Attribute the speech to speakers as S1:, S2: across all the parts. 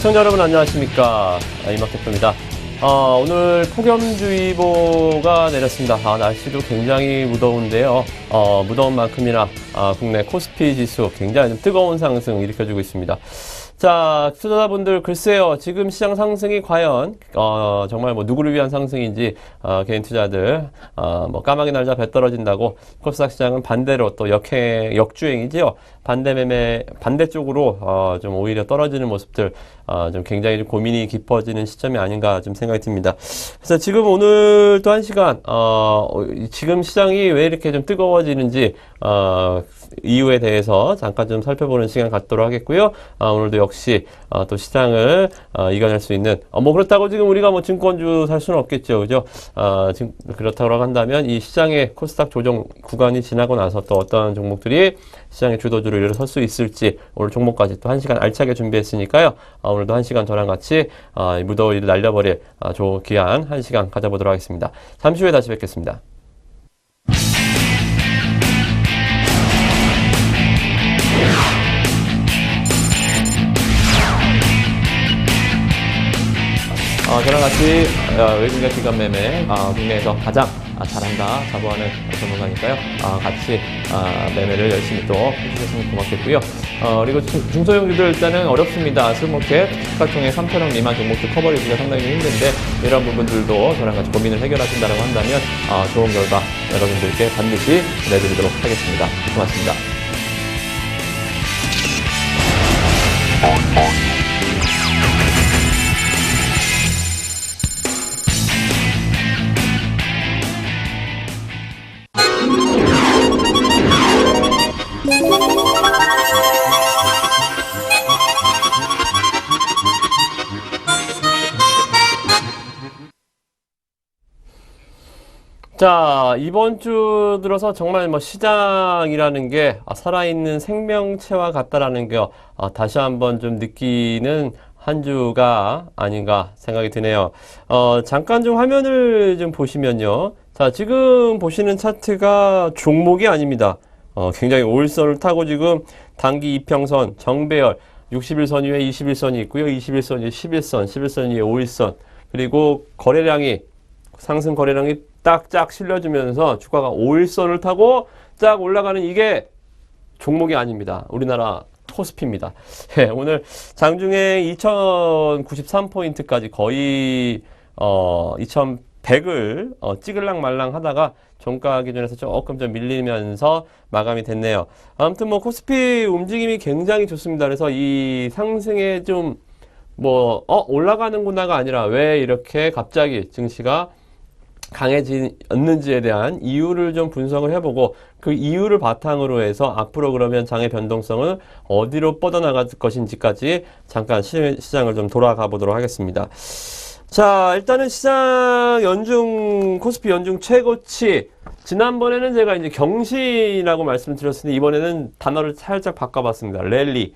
S1: 시청자 여러분 안녕하십니까. 이막 대표입니다. 오늘 폭염주의보가 내렸습니다. 날씨도 굉장히 무더운데요. 무더운 만큼이나 국내 코스피 지수 굉장히 좀 뜨거운 상승 일으켜주고 있습니다. 자, 투자자분들 글쎄요. 지금 시장 상승이 과연 정말 뭐 누구를 위한 상승인지 개인 투자들 뭐 까마귀 날자 배 떨어진다고 코스닥 시장은 반대로 또 역주행이지요. 반대쪽으로 좀 오히려 떨어지는 모습들 좀 굉장히 좀 고민이 깊어지는 시점이 아닌가 좀 생각이 듭니다. 그래서 지금 오늘 또 한 시간 지금 시장이 왜 이렇게 좀 뜨거워지는지 이유에 대해서 잠깐 좀 살펴보는 시간 갖도록 하겠고요. 오늘도 역시 또 시장을 이겨낼 수 있는 뭐 그렇다고 지금 우리가 뭐 증권주 살 수는 없겠죠, 그죠? 그렇다고 한다면 이 시장의 코스닥 조정 구간이 지나고 나서 또 어떤 종목들이 시장의 주도주로 일어설 수 있을지 오늘 종목까지 또 한 시간 알차게 준비했으니까요. 오늘도 한 시간 저랑 같이 무더위를 날려버릴 귀한 한 시간 가져보도록 하겠습니다. 잠시 후에 다시 뵙겠습니다. 저랑 같이 외국인 기관 매매 국내에서 가장 잘한다 자부하는 전문가니까요. 같이 매매를 열심히 또 해주셨으면 고맙겠고요. 그리고 중소형주들 일단은 어렵습니다. 스몰캡, 시가총액 3천억 미만 종목들 커버리기가 상당히 힘든데 이런 부분들도 저랑 같이 고민을 해결하신다고 한다면 좋은 결과 여러분들께 반드시 내드리도록 하겠습니다. 고맙습니다. 자, 이번 주 들어서 정말 뭐 시장이라는 게 살아있는 생명체와 같다라는 게 다시 한번 좀 느끼는 한 주가 아닌가 생각이 드네요. 잠깐 좀 화면을 좀 보시면요. 자, 지금 보시는 차트가 종목이 아닙니다. 굉장히 올선을 타고 지금 단기 이평선, 정배열, 60일선 위에 21선이 있고요. 21선 위에 11선, 11선 위에 5일선, 그리고 거래량이 상승 거래량이 딱짝 실려주면서 주가가 5일선을 타고 쫙 올라가는 이게 종목이 아닙니다. 우리나라 코스피입니다. 예, 오늘 장중에 2093포인트까지 거의 2100을 찍을랑 말랑 하다가 종가 기준에서 조금 좀 밀리면서 마감이 됐네요. 아무튼 뭐 코스피 움직임이 굉장히 좋습니다. 그래서 이 상승에 좀 올라가는구나가 아니라 왜 이렇게 갑자기 증시가 강해졌는지에 대한 이유를 좀 분석을 해보고 그 이유를 바탕으로 해서 앞으로 그러면 장의 변동성을 어디로 뻗어나갈 것인지까지 잠깐 시장을 좀 돌아가 보도록 하겠습니다. 자, 일단은 시장 코스피 연중 최고치. 지난번에는 제가 이제 경신이라고 말씀드렸으니 이번에는 단어를 살짝 바꿔봤습니다. 랠리.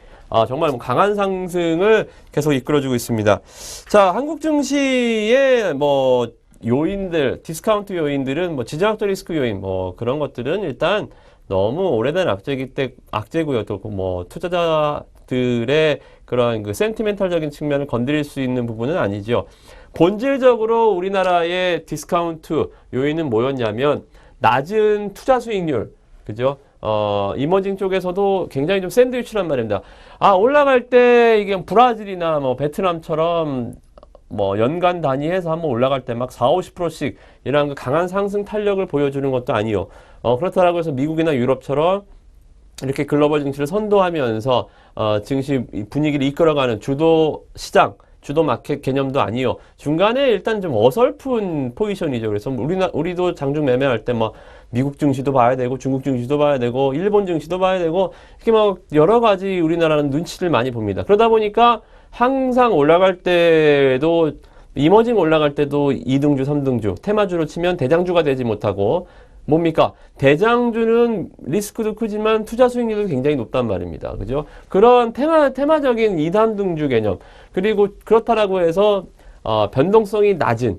S1: 정말 강한 상승을 계속 이끌어주고 있습니다. 자, 한국 증시의 요인들, 디스카운트 요인들은 지정학적 리스크 요인, 그런 것들은 일단 너무 오래된 악재고요. 또 투자자들의 그런 그 센티멘탈적인 측면을 건드릴 수 있는 부분은 아니죠. 본질적으로 우리나라의 디스카운트 요인은 뭐였냐면 낮은 투자 수익률, 그죠? 이머징 쪽에서도 굉장히 좀 샌드위치란 말입니다. 올라갈 때 이게 브라질이나 베트남처럼 연간 단위해서 한번 올라갈 때 막 40~50%씩 이런 그 강한 상승 탄력을 보여주는 것도 아니요. 그렇다라고 해서 미국이나 유럽처럼 이렇게 글로벌 증시를 선도하면서 증시 분위기를 이끌어가는 주도 시장, 주도 마켓 개념도 아니요. 중간에 일단 좀 어설픈 포지션이죠. 그래서 우리도 장중 매매할 때 미국 증시도 봐야 되고 중국 증시도 봐야 되고 일본 증시도 봐야 되고 이렇게 여러 가지 우리나라는 눈치를 많이 봅니다. 그러다 보니까 항상 올라갈 때도 이머징 올라갈 때도 2등주, 3등주, 테마주로 치면 대장주가 되지 못하고 뭡니까? 대장주는 리스크도 크지만 투자 수익률도 굉장히 높단 말입니다. 그죠? 그런 테마적인 2, 3등주 개념. 그리고 그렇다라고 해서 변동성이 낮은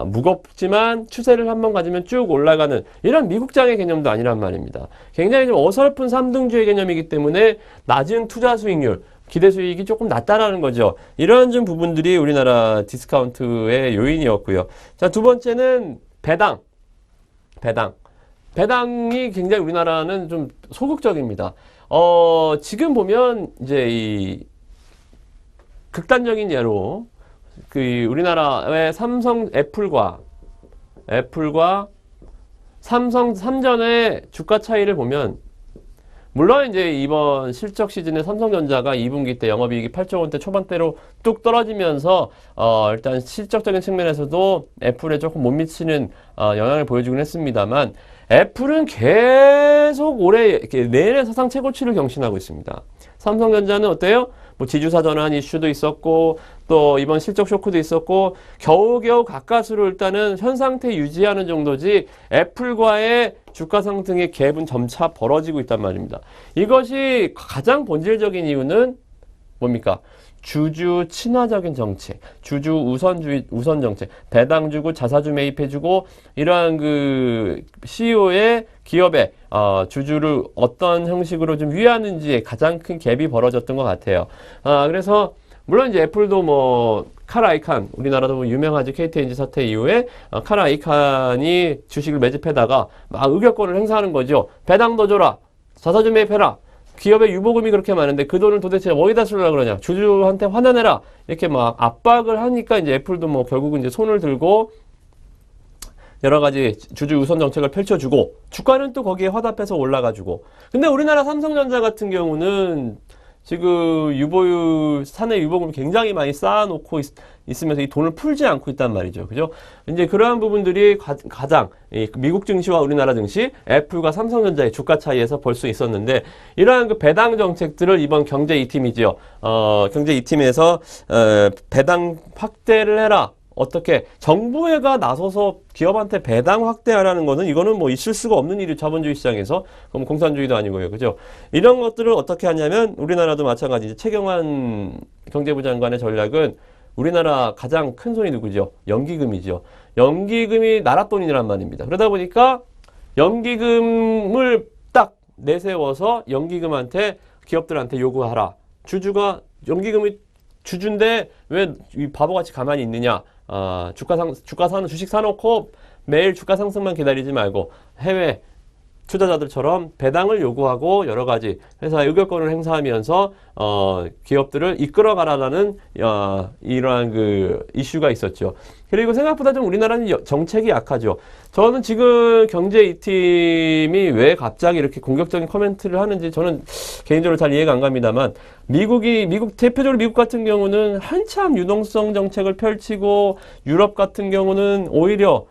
S1: 무겁지만 추세를 한번 가지면 쭉 올라가는 이런 미국장의 개념도 아니란 말입니다. 굉장히 좀 어설픈 3등주의 개념이기 때문에 낮은 투자 수익률, 기대 수익이 조금 낮다라는 거죠. 이런 좀 부분들이 우리나라 디스카운트의 요인이었고요. 자, 두 번째는 배당. 배당이 굉장히 우리나라는 좀 소극적입니다. 지금 보면 이제 이 극단적인 예로 그 우리나라의 삼성, 애플과 삼성 3전의 주가 차이를 보면, 물론 이제 이번 실적 시즌에 삼성전자가 2분기 때 영업이익이 8조 원대 초반대로 뚝 떨어지면서 일단 실적적인 측면에서도 애플에 조금 못 미치는 영향을 보여주긴 했습니다만, 애플은 계속 올해 내내 사상 최고치를 경신하고 있습니다. 삼성전자는 어때요? 뭐 지주사 전환 이슈도 있었고, 또 이번 실적 쇼크도 있었고, 겨우겨우 가까스로 일단은 현 상태 유지하는 정도지, 애플과의 주가 상승의 갭은 점차 벌어지고 있단 말입니다. 이것이 가장 본질적인 이유는 뭡니까? 주주 친화적인 정책, 주주 우선 정책, 배당 주고 자사주 매입해주고, 이러한 그 CEO의 기업의 주주를 어떤 형식으로 좀 위하는지에 가장 큰 갭이 벌어졌던 것 같아요. 그래서 물론 이제 애플도 뭐 칼 아이칸, 우리나라도 뭐 유명하지, KTNG 사태 이후에 칼 아이칸이 주식을 매집해다가 막 의결권을 행사하는 거죠. 배당도 줘라, 자사주 매입해라. 기업의 유보금이 그렇게 많은데 그 돈을 도대체 어디다 쓰려고 그러냐, 주주한테 환원해라, 이렇게 막 압박을 하니까 이제 애플도 뭐 결국은 이제 손을 들고 여러 가지 주주 우선 정책을 펼쳐주고, 주가는 또 거기에 화답해서 올라가주고. 근데 우리나라 삼성전자 같은 경우는 지금 사내 유보금을 굉장히 많이 쌓아놓고 있으면서 이 돈을 풀지 않고 있단 말이죠. 그죠? 이제 그러한 부분들이 가장 미국 증시와 우리나라 증시, 애플과 삼성전자의 주가 차이에서 볼 수 있었는데, 이러한 그 배당 정책들을 이번 경제 2팀이죠. 경제 2팀에서 배당 확대를 해라. 어떻게 정부가 나서서 기업한테 배당 확대하라는 거는, 이거는 뭐 있을 수가 없는 일이 자본주의 시장에서. 그럼 공산주의도 아니고요. 그죠? 이런 것들을 어떻게 하냐면, 우리나라도 마찬가지. 최경환 경제부 장관의 전략은, 우리나라 가장 큰 손이 누구죠? 연기금이죠. 연기금이 나라 돈이란 말입니다. 그러다 보니까 연기금을 딱 내세워서 연기금한테, 기업들한테 요구하라. 주주가 연기금이 주주인데 왜 이 바보같이 가만히 있느냐? 주식 사놓고 매일 주가 상승만 기다리지 말고 해외 투자자들처럼 배당을 요구하고 여러 가지 회사의 의결권을 행사하면서 기업들을 이끌어가라라는 이러한 그 이슈가 있었죠. 그리고 생각보다 좀 우리나라는 정책이 약하죠. 저는 지금 경제 2팀이 왜 갑자기 이렇게 공격적인 코멘트를 하는지 저는 개인적으로 잘 이해가 안 갑니다만, 대표적으로 미국 같은 경우는 한참 유동성 정책을 펼치고, 유럽 같은 경우는 오히려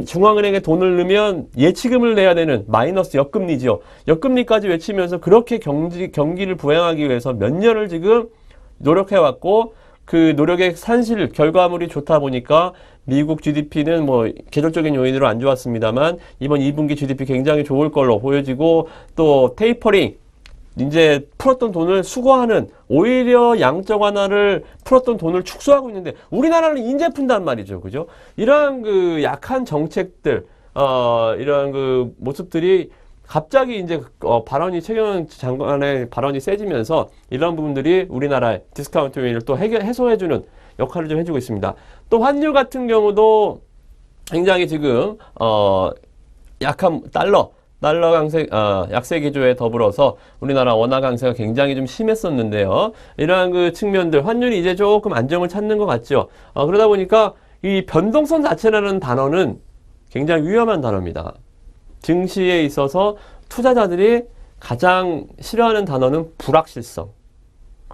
S1: 중앙은행에 돈을 넣으면 예치금을 내야 되는 마이너스 역금리죠. 역금리까지 외치면서 그렇게 경기를 부양하기 위해서 몇 년을 지금 노력해왔고, 그 노력의 산실, 결과물이 좋다 보니까 미국 GDP는 뭐 계절적인 요인으로 안 좋았습니다만, 이번 2분기 GDP 굉장히 좋을 걸로 보여지고, 또 테이퍼링, 이제 풀었던 돈을 수거하는, 오히려 양적 완화를 풀었던 돈을 축소하고 있는데, 우리나라는 인제 푼단 말이죠. 그죠? 이러한 그 약한 정책들, 이러한 그 모습들이 갑자기 이제 최경환 장관의 발언이 세지면서, 이런 부분들이 우리나라의 디스카운트 요인을 또 해소해주는 역할을 좀 해주고 있습니다. 또 환율 같은 경우도 굉장히 지금 약한 달러 강세, 약세 기조에 더불어서 우리나라 원화 강세가 굉장히 좀 심했었는데요. 이러한 그 측면들, 환율이 이제 조금 안정을 찾는 것 같죠. 그러다 보니까 이 변동성 자체라는 단어는 굉장히 위험한 단어입니다. 증시에 있어서 투자자들이 가장 싫어하는 단어는 불확실성.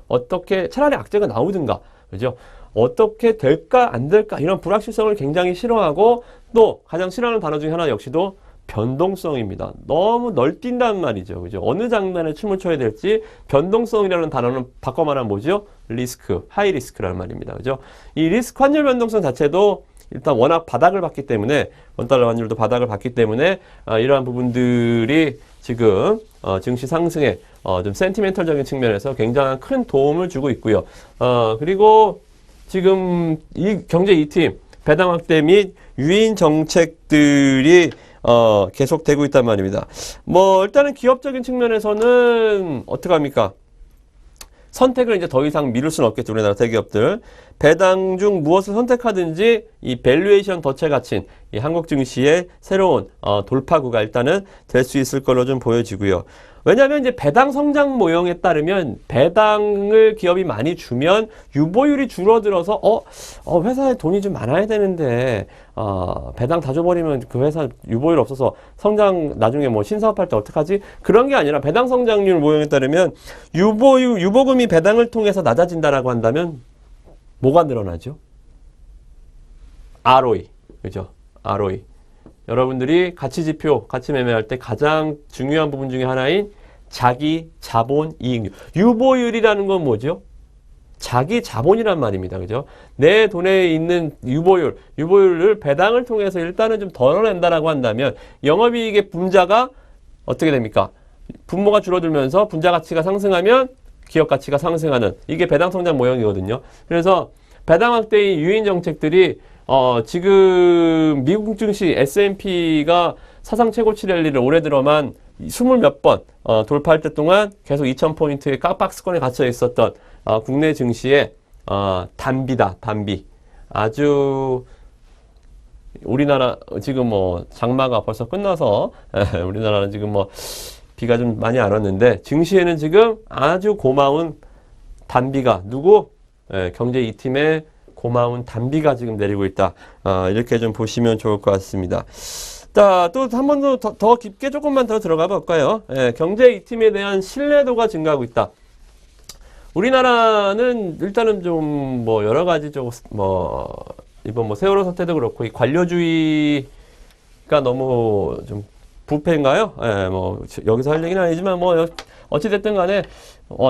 S1: 어떻게, 차라리 악재가 나오든가, 그죠? 어떻게 될까 안 될까, 이런 불확실성을 굉장히 싫어하고, 또 가장 싫어하는 단어 중에 하나 역시도 변동성입니다. 너무 널뛴단 말이죠. 그죠? 어느 장단에 춤을 춰야 될지, 변동성이라는 단어는 바꿔 말하면 뭐죠? 리스크, 하이 리스크라는 말입니다. 그죠? 이 리스크, 환율 변동성 자체도 일단 워낙 바닥을 봤기 때문에, 원달러 환율도 바닥을 봤기 때문에, 이러한 부분들이 지금 증시 상승에 좀 센티멘털적인 측면에서 굉장한 큰 도움을 주고 있고요. 그리고 지금 이 경제 2팀 배당 확대 및 유인 정책들이 계속되고 있단 말입니다. 뭐 일단은 기업적인 측면에서는 어떻게 합니까? 선택을 이제 더 이상 미룰 수는 없겠죠. 우리나라 대기업들. 배당 중 무엇을 선택하든지 이 밸류에이션 덫에 갇힌 이 한국 증시의 새로운 돌파구가 일단은 될 수 있을 걸로 좀 보여지고요. 왜냐하면 이제 배당 성장 모형에 따르면 배당을 기업이 많이 주면 유보율이 줄어들어서 회사에 돈이 좀 많아야 되는데 배당 다 줘버리면 그 회사 유보율 없어서 성장 나중에 뭐 신사업할 때 어떡하지? 그런 게 아니라 배당 성장률 모형에 따르면 유보금이 배당을 통해서 낮아진다라고 한다면 뭐가 늘어나죠? ROE. 그죠? ROE. 여러분들이 가치지표, 가치 매매할 때 가장 중요한 부분 중에 하나인 자기 자본 이익률. 유보율이라는 건 뭐죠? 자기 자본이란 말입니다. 그죠? 내 돈에 있는 유보율을 배당을 통해서 일단은 좀 덜어낸다라고 한다면 영업이익의 분자가 어떻게 됩니까? 분모가 줄어들면서 분자 가치가 상승하면 기업 가치가 상승하는 이게 배당 성장 모형이거든요. 그래서 배당 확대의 유인 정책들이 지금 미국 증시 S&P가 사상 최고치 랠리를 올해 들어만 20몇 번 돌파할 때 동안 계속 2000포인트의 박스권에 갇혀 있었던 국내 증시의 단비다. 단비. 아주 우리나라 지금 뭐 장마가 벌써 끝나서 우리나라는 지금 뭐 비가 좀 많이 안 왔는데 증시에는 지금 아주 고마운 단비가 경제 2팀의 고마운 단비가 지금 내리고 있다. 이렇게 좀 보시면 좋을 것 같습니다. 자, 또 한 번 더 깊게 조금만 더 들어가 볼까요? 경제 2팀에 대한 신뢰도가 증가하고 있다. 우리나라는 일단은 좀 뭐 여러 가지 이번 뭐 세월호 사태도 그렇고 이 관료주의가 너무 좀 부패인가요? 뭐 여기서 할 얘기는 아니지만 뭐 어찌됐든 간에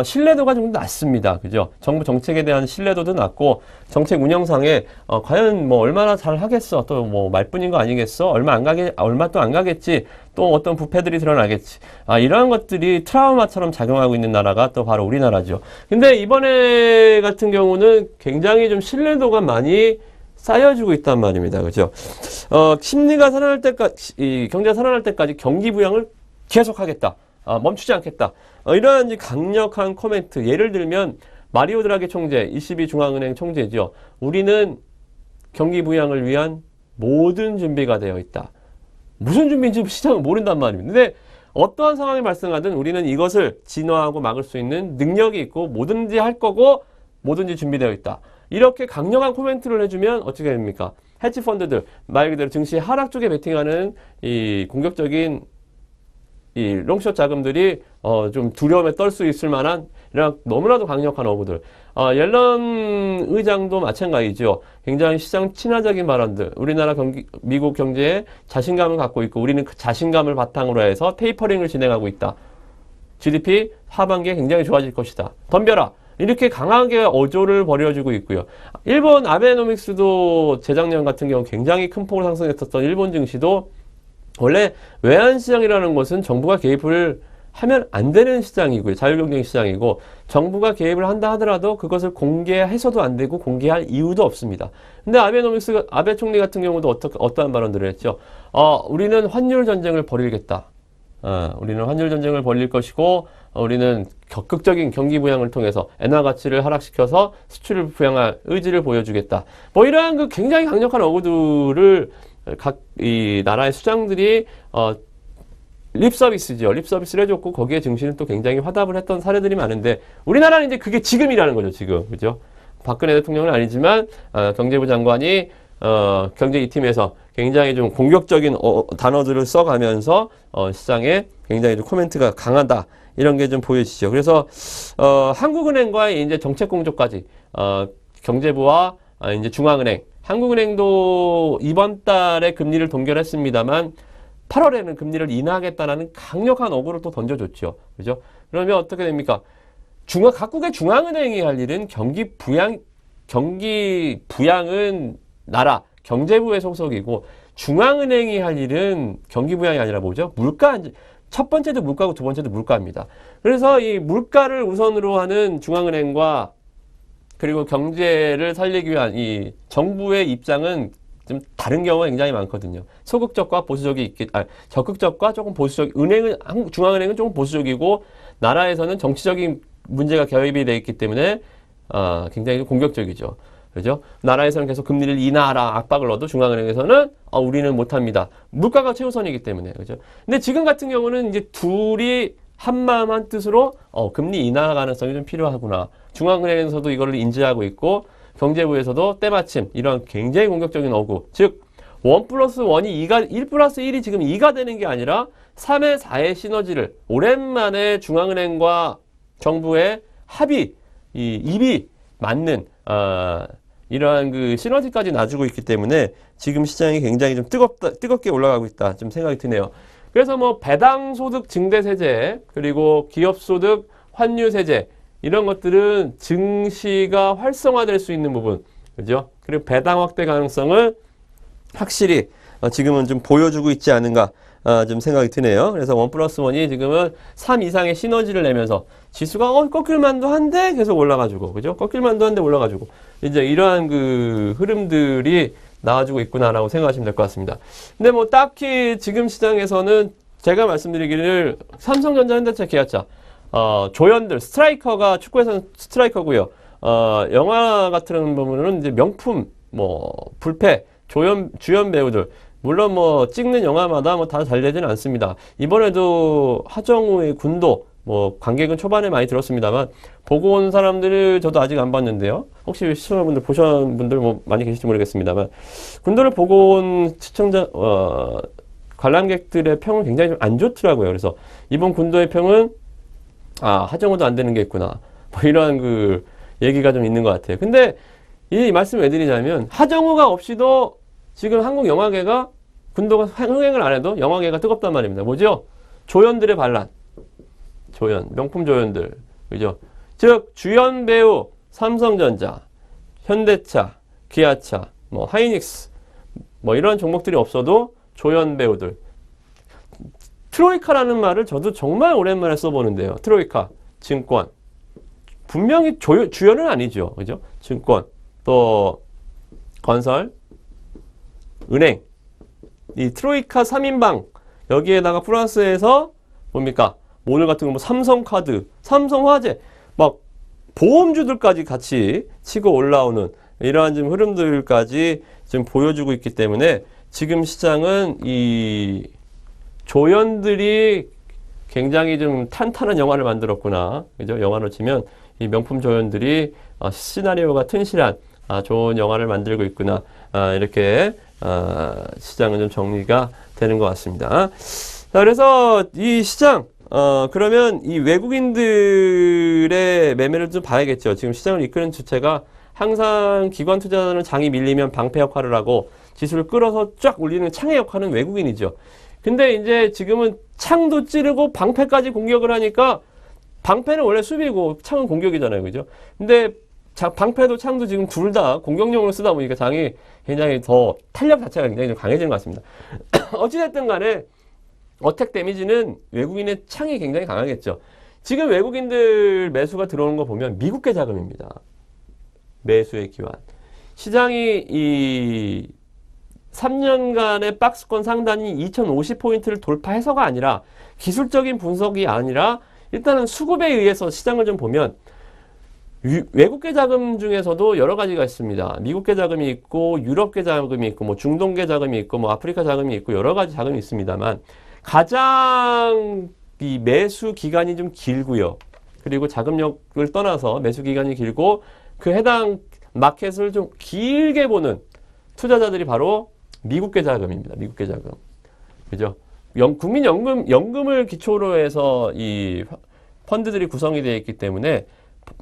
S1: 신뢰도가 좀 낮습니다. 그죠? 정부 정책에 대한 신뢰도도 낮고 정책 운영상에 과연 뭐 얼마나 잘 하겠어? 또 뭐 말뿐인 거 아니겠어? 얼마 또 안 가겠지? 또 어떤 부패들이 드러나겠지? 이러한 것들이 트라우마처럼 작용하고 있는 나라가 또 바로 우리나라죠. 근데 이번에 같은 경우는 굉장히 좀 신뢰도가 많이 쌓여지고 있단 말입니다. 그죠? 심리가 살아날 때까지, 경제가 살아날 때까지 경기 부양을 계속하겠다. 멈추지 않겠다. 이러한 강력한 코멘트. 예를 들면 마리오 드라기 총재, ECB 중앙은행 총재죠. 우리는 경기 부양을 위한 모든 준비가 되어 있다. 무슨 준비인지 시장은 모른단 말입니다. 근데 어떠한 상황이 발생하든 우리는 이것을 진화하고 막을 수 있는 능력이 있고 뭐든지 할 거고 뭐든지 준비되어 있다. 이렇게 강력한 코멘트를 해주면 어떻게 됩니까? 헤지펀드들, 말 그대로 증시 하락 쪽에 베팅하는 이 공격적인 이 롱숏 자금들이 좀 두려움에 떨 수 있을 만한 이런 너무나도 강력한 어구들. 옐런 의장도 마찬가지죠. 굉장히 시장 친화적인 발언들. 우리나라 미국 경제에 자신감을 갖고 있고 우리는 그 자신감을 바탕으로 해서 테이퍼링을 진행하고 있다. GDP 하반기에 굉장히 좋아질 것이다. 덤벼라. 이렇게 강하게 어조를 벌여주고 있고요. 일본 아베노믹스도 재작년 같은 경우 굉장히 큰 폭으로 상승했었던 일본 증시도 원래 외환시장이라는 것은 정부가 개입을 하면 안 되는 시장이고요. 자유경쟁 시장이고 정부가 개입을 한다 하더라도 그것을 공개해서도 안 되고 공개할 이유도 없습니다. 근데 아베 총리 같은 경우도 어떠한 발언들을 했죠. 우리는 환율 전쟁을 벌이겠다. 우리는 환율 전쟁을 벌일 것이고 우리는 적극적인 경기 부양을 통해서 엔화 가치를 하락시켜서 수출을 부양할 의지를 보여주겠다. 뭐 이러한 그 굉장히 강력한 어구들을 이 나라의 수장들이 립서비스죠. 립서비스를 해줬고 거기에 증시는 또 굉장히 화답을 했던 사례들이 많은데 우리나라는 이제 그게 지금이라는 거죠. 지금. 그죠? 박근혜 대통령은 아니지만 경제부 장관이 경제 2팀에서 굉장히 좀 공격적인 단어들을 써가면서 시장에 굉장히 좀 코멘트가 강하다. 이런 게 좀 보여지죠. 그래서 한국은행과의 이제 정책 공조까지 경제부와 이제 중앙은행, 한국은행도 이번 달에 금리를 동결했습니다만 8월에는 금리를 인하하겠다는 강력한 어구를 또 던져줬죠. 그죠? 그러면 어떻게 됩니까? 각국의 중앙은행이 할 일은 경기 부양은 나라, 경제부의 소속이고 중앙은행이 할 일은 경기 부양이 아니라 뭐죠? 첫 번째도 물가고 두 번째도 물가입니다. 그래서 이 물가를 우선으로 하는 중앙은행과 그리고 경제를 살리기 위한 이 정부의 입장은 좀 다른 경우가 굉장히 많거든요. 소극적과 적극적과 조금 보수적, 중앙은행은 조금 보수적이고 나라에서는 정치적인 문제가 개입이 돼 있기 때문에 굉장히 공격적이죠. 그죠? 나라에서는 계속 금리를 인하하라 압박을 넣어도 중앙은행에서는 우리는 못합니다. 물가가 최우선이기 때문에. 그죠? 근데 지금 같은 경우는 이제 둘이 한마음 한뜻으로 금리 인하 가능성이 좀 필요하구나. 중앙은행에서도 이걸 인지하고 있고 경제부에서도 때마침 이런 굉장히 공격적인 어구, 즉 1+1이 2가 1+1이 지금 2가 되는 게 아니라 3의 4의 시너지를 오랜만에 중앙은행과 정부의 합의, 입이 맞는 이러한 그 시너지까지 놔주고 있기 때문에 지금 시장이 굉장히 좀 뜨겁게 올라가고 있다 좀 생각이 드네요. 그래서 뭐 배당소득 증대세제 그리고 기업소득 환유세제 이런 것들은 증시가 활성화될 수 있는 부분, 그죠? 그리고 배당 확대 가능성을 확실히 지금은 좀 보여주고 있지 않은가 좀 생각이 드네요. 그래서 1+1이 지금은 3 이상의 시너지를 내면서 지수가 꺾일만도 한데 계속 올라가지고, 그죠? 꺾일만도 한데 올라가지고 이제 이러한 그 흐름들이 나와주고 있구나라고 생각하시면 될 것 같습니다. 근데 뭐 딱히 지금 시장에서는 제가 말씀드리기를 삼성전자, 현대차, 기아차 조연들, 스트라이커가 축구에서는 스트라이커고요. 영화 같은 부분은 이제 명품, 뭐 불패, 주연 배우들. 물론 뭐 찍는 영화마다 뭐 다 잘 되지는 않습니다. 이번에도 하정우의 군도 뭐 관객은 초반에 많이 들었습니다만 보고 온 사람들을 저도 아직 안 봤는데요. 혹시 시청자분들 보신 분들 뭐 많이 계실지 모르겠습니다만 군도를 보고 온 시청자 관람객들의 평은 굉장히 좀 안 좋더라고요. 그래서 이번 군도의 평은 하정우도 안 되는 게 있구나. 뭐 이런 그 얘기가 좀 있는 것 같아요. 근데 이 말씀을 왜 드리냐면 하정우가 없이도 지금 한국 영화계가 군도가 흥행을 안 해도 영화계가 뜨겁단 말입니다. 뭐죠? 조연들의 반란. 조연, 명품 조연들. 그죠? 즉 주연 배우 삼성전자, 현대차, 기아차, 뭐 하이닉스 뭐 이런 종목들이 없어도 조연 배우들. 트로이카라는 말을 저도 정말 오랜만에 써보는데요. 트로이카, 증권. 분명히 주연은 아니죠. 그죠? 증권, 또 건설, 은행. 이 트로이카 3인방. 여기에다가 프랑스에서 뭡니까? 오늘 같은 경우 뭐 삼성카드, 삼성화재, 막 보험주들까지 같이 치고 올라오는 이러한 좀 흐름들까지 좀 보여주고 있기 때문에 지금 시장은 이 조연들이 굉장히 좀 탄탄한 영화를 만들었구나. 그죠? 영화로 치면 이 명품 조연들이 시나리오가 튼실한 좋은 영화를 만들고 있구나. 이렇게 시장은 좀 정리가 되는 것 같습니다. 자, 그래서 이 시장 그러면 이 외국인들의 매매를 좀 봐야겠죠. 지금 시장을 이끄는 주체가 항상 기관 투자자는 장이 밀리면 방패 역할을 하고 지수를 끌어서 쫙 올리는 창의 역할은 외국인이죠. 근데 이제 지금은 창도 찌르고 방패까지 공격을 하니까 방패는 원래 수비고 창은 공격이잖아요. 그죠? 근데 방패도 창도 지금 둘 다 공격용으로 쓰다 보니까 장이 굉장히 더 탄력 자체가 굉장히 좀 강해지는 것 같습니다. 어찌됐든 간에 어택 데미지는 외국인의 창이 굉장히 강하겠죠. 지금 외국인들 매수가 들어오는 거 보면 미국계 자금입니다. 매수의 기환. 시장이 이 3년간의 박스권 상단이 2050포인트를 돌파해서가 아니라 기술적인 분석이 아니라 일단은 수급에 의해서 시장을 좀 보면 외국계 자금 중에서도 여러 가지가 있습니다. 미국계 자금이 있고 유럽계 자금이 있고 뭐 중동계 자금이 있고 뭐 아프리카 자금이 있고 여러 가지 자금이 있습니다만 가장 이 매수 기간이 좀 길고요. 그리고 자금력을 떠나서 매수 기간이 길고 그 해당 마켓을 좀 길게 보는 투자자들이 바로 미국계 자금입니다. 미국계 자금. 그죠? 국민연금을 기초로 해서 이 펀드들이 구성이 되어 있기 때문에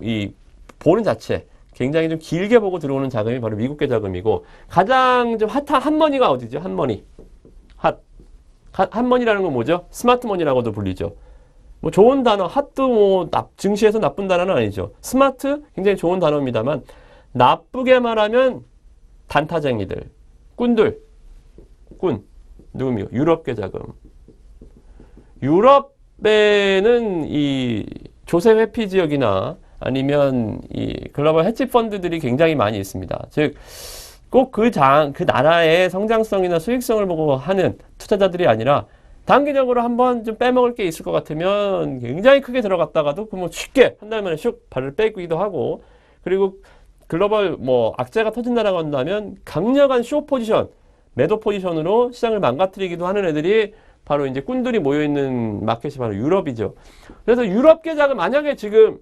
S1: 이 보는 자체 굉장히 좀 길게 보고 들어오는 자금이 바로 미국계 자금이고 가장 좀 핫한 핫머니가 어디죠? 핫머니. 핫머니라는 건 뭐죠? 스마트머니라고도 불리죠. 뭐 좋은 단어, 핫도 뭐 증시에서 나쁜 단어는 아니죠. 스마트 굉장히 좋은 단어입니다만 나쁘게 말하면 단타쟁이들, 꾼 누굽니까? 유럽계 자금. 유럽에는 이 조세 회피 지역이나 아니면 이 글로벌 헤지 펀드들이 굉장히 많이 있습니다. 즉, 꼭 그 나라의 성장성이나 수익성을 보고 하는 투자자들이 아니라 단기적으로 한번 좀 빼먹을 게 있을 것 같으면 굉장히 크게 들어갔다가도 그 뭐 쉽게 한 달 만에 슉 발을 빼기도 하고, 그리고 글로벌 뭐 악재가 터진다라고 한다면 강력한 쇼 포지션, 매도 포지션으로 시장을 망가뜨리기도 하는 애들이 바로 이제 꾼들이 모여있는 마켓이 바로 유럽이죠. 그래서 유럽 계좌가 만약에 지금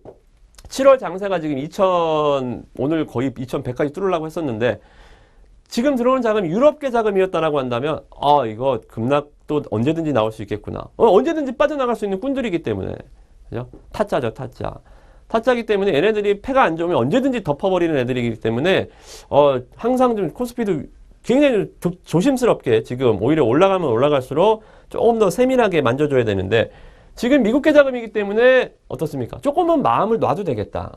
S1: 7월 장세가 지금 오늘 거의 2100까지 뚫으려고 했었는데, 지금 들어오는 자금이 유럽계 자금이었다라고 한다면, 이거 급락도 언제든지 나올 수 있겠구나. 언제든지 빠져나갈 수 있는 꾼들이기 때문에. 그죠? 타짜죠, 타짜. 타짜기 때문에 얘네들이 패가 안 좋으면 언제든지 덮어버리는 애들이기 때문에, 항상 좀 코스피도 굉장히 조심스럽게 지금 오히려 올라가면 올라갈수록 조금 더 세밀하게 만져줘야 되는데, 지금 미국계 자금이기 때문에 어떻습니까? 조금은 마음을 놔도 되겠다.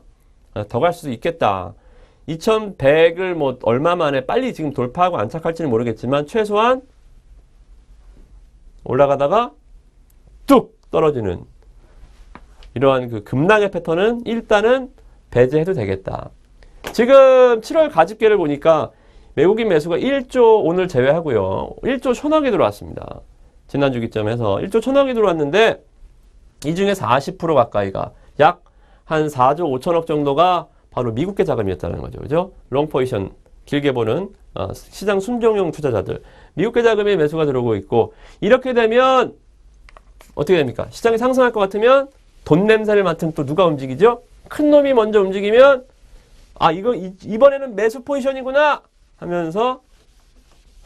S1: 더 갈 수도 있겠다. 2100을 뭐 얼마 만에 빨리 지금 돌파하고 안착할지는 모르겠지만 최소한 올라가다가 뚝 떨어지는 이러한 그 급락의 패턴은 일단은 배제해도 되겠다. 지금 7월 가집계를 보니까 외국인 매수가 1조 오늘 제외하고요. 1조 1000억이 들어왔습니다. 지난주 기점에서 1조 1000억이 들어왔는데 이 중에 40% 가까이가 약 한 4조 5천억 정도가 바로 미국계 자금이었다는 거죠. 그죠? 롱 포지션 길게 보는 시장 순종용 투자자들. 미국계 자금의 매수가 들어오고 있고, 이렇게 되면 어떻게 됩니까? 시장이 상승할 것 같으면 돈 냄새를 맡은 또 누가 움직이죠? 큰 놈이 먼저 움직이면 이거 이번에는 매수 포지션이구나 하면서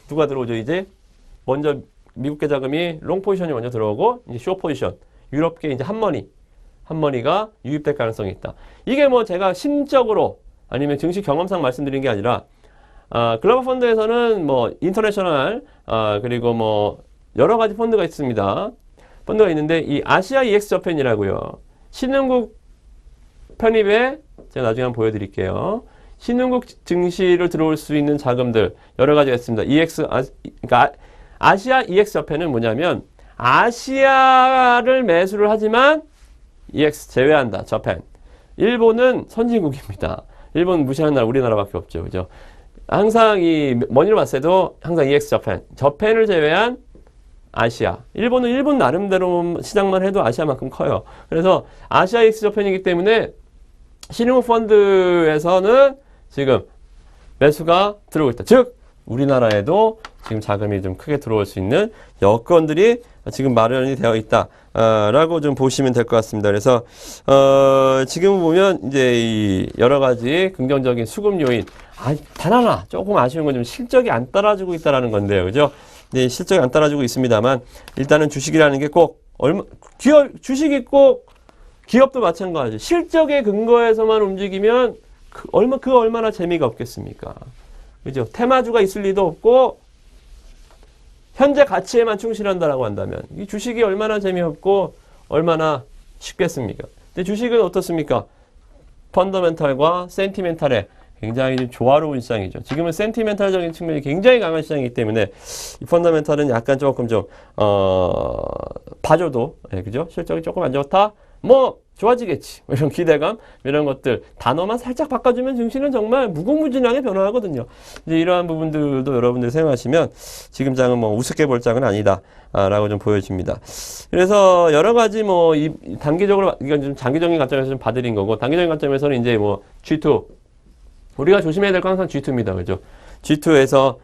S1: 누가 들어오죠? 이제 먼저 미국계 자금이 롱 포지션이 먼저 들어오고, 이제 쇼 포지션 유럽계 이제 한머니가 유입될 가능성이 있다. 이게 뭐 제가 심적으로 아니면 증시 경험상 말씀드린 게 아니라, 글로벌 펀드에서는 뭐 인터내셔널, 그리고 뭐 여러 가지 펀드가 있습니다. 펀드가 있는데 이 아시아 EX 저펜이라고요. 신흥국 편입에 제가 나중에 한번 보여드릴게요. 신흥국 증시를 들어올 수 있는 자금들 여러 가지가 있습니다. 그러니까 아시아 EX 저펜은 뭐냐면 아시아를 매수를 하지만 EX 제외한다. 저펜. 일본은 선진국입니다. 일본 무시하는 나라 우리나라밖에 없죠. 그죠? 항상 이 머니로 봤을 때도 항상 EX 저펜을 제외한 아시아. 일본은 일본 나름대로 시장만 해도 아시아만큼 커요. 그래서 아시아 EX 저펜이기 때문에 신흥국 펀드에서는 지금 매수가 들어오고 있다. 즉 우리나라에도 지금 자금이 좀 크게 들어올 수 있는 여건들이 지금 마련이 되어 있다. 라고 좀 보시면 될 것 같습니다. 그래서, 지금 보면 이제 이 여러 가지 긍정적인 수급 요인, 단 하나 조금 아쉬운 건 좀 실적이 안 따라주고 있다라는 건데요. 그죠? 네, 실적이 안 따라주고 있습니다만, 일단은 주식이라는 게 꼭, 주식이 꼭 기업도 마찬가지. 실적의 근거에서만 움직이면 얼마나 재미가 없겠습니까? 그죠? 테마주가 있을 리도 없고, 현재 가치에만 충실한다라고 한다면 이 주식이 얼마나 재미없고 얼마나 쉽겠습니까? 근데 주식은 어떻습니까? 펀더멘탈과 센티멘탈에 굉장히 좀 조화로운 시장이죠. 지금은 센티멘탈적인 측면이 굉장히 강한 시장이기 때문에 이 펀더멘탈은 약간 조금 좀 봐줘도 그죠? 실적이 조금 안 좋다. 뭐 좋아지겠지. 이런 기대감, 이런 것들 단어만 살짝 바꿔주면 증시는 정말 무궁무진하게 변화하거든요. 이제 이러한 부분들도 여러분들 생각하시면 지금 장은 뭐 우습게 볼 장은 아니다. 라고 좀 보여집니다. 그래서 여러 가지 뭐 이 단기적으로 이건 좀 장기적인 관점에서 좀 봐드린 거고, 단기적인 관점에서는 이제 뭐 G2 우리가 조심해야 될 건 항상 G2입니다. 그죠? G2에서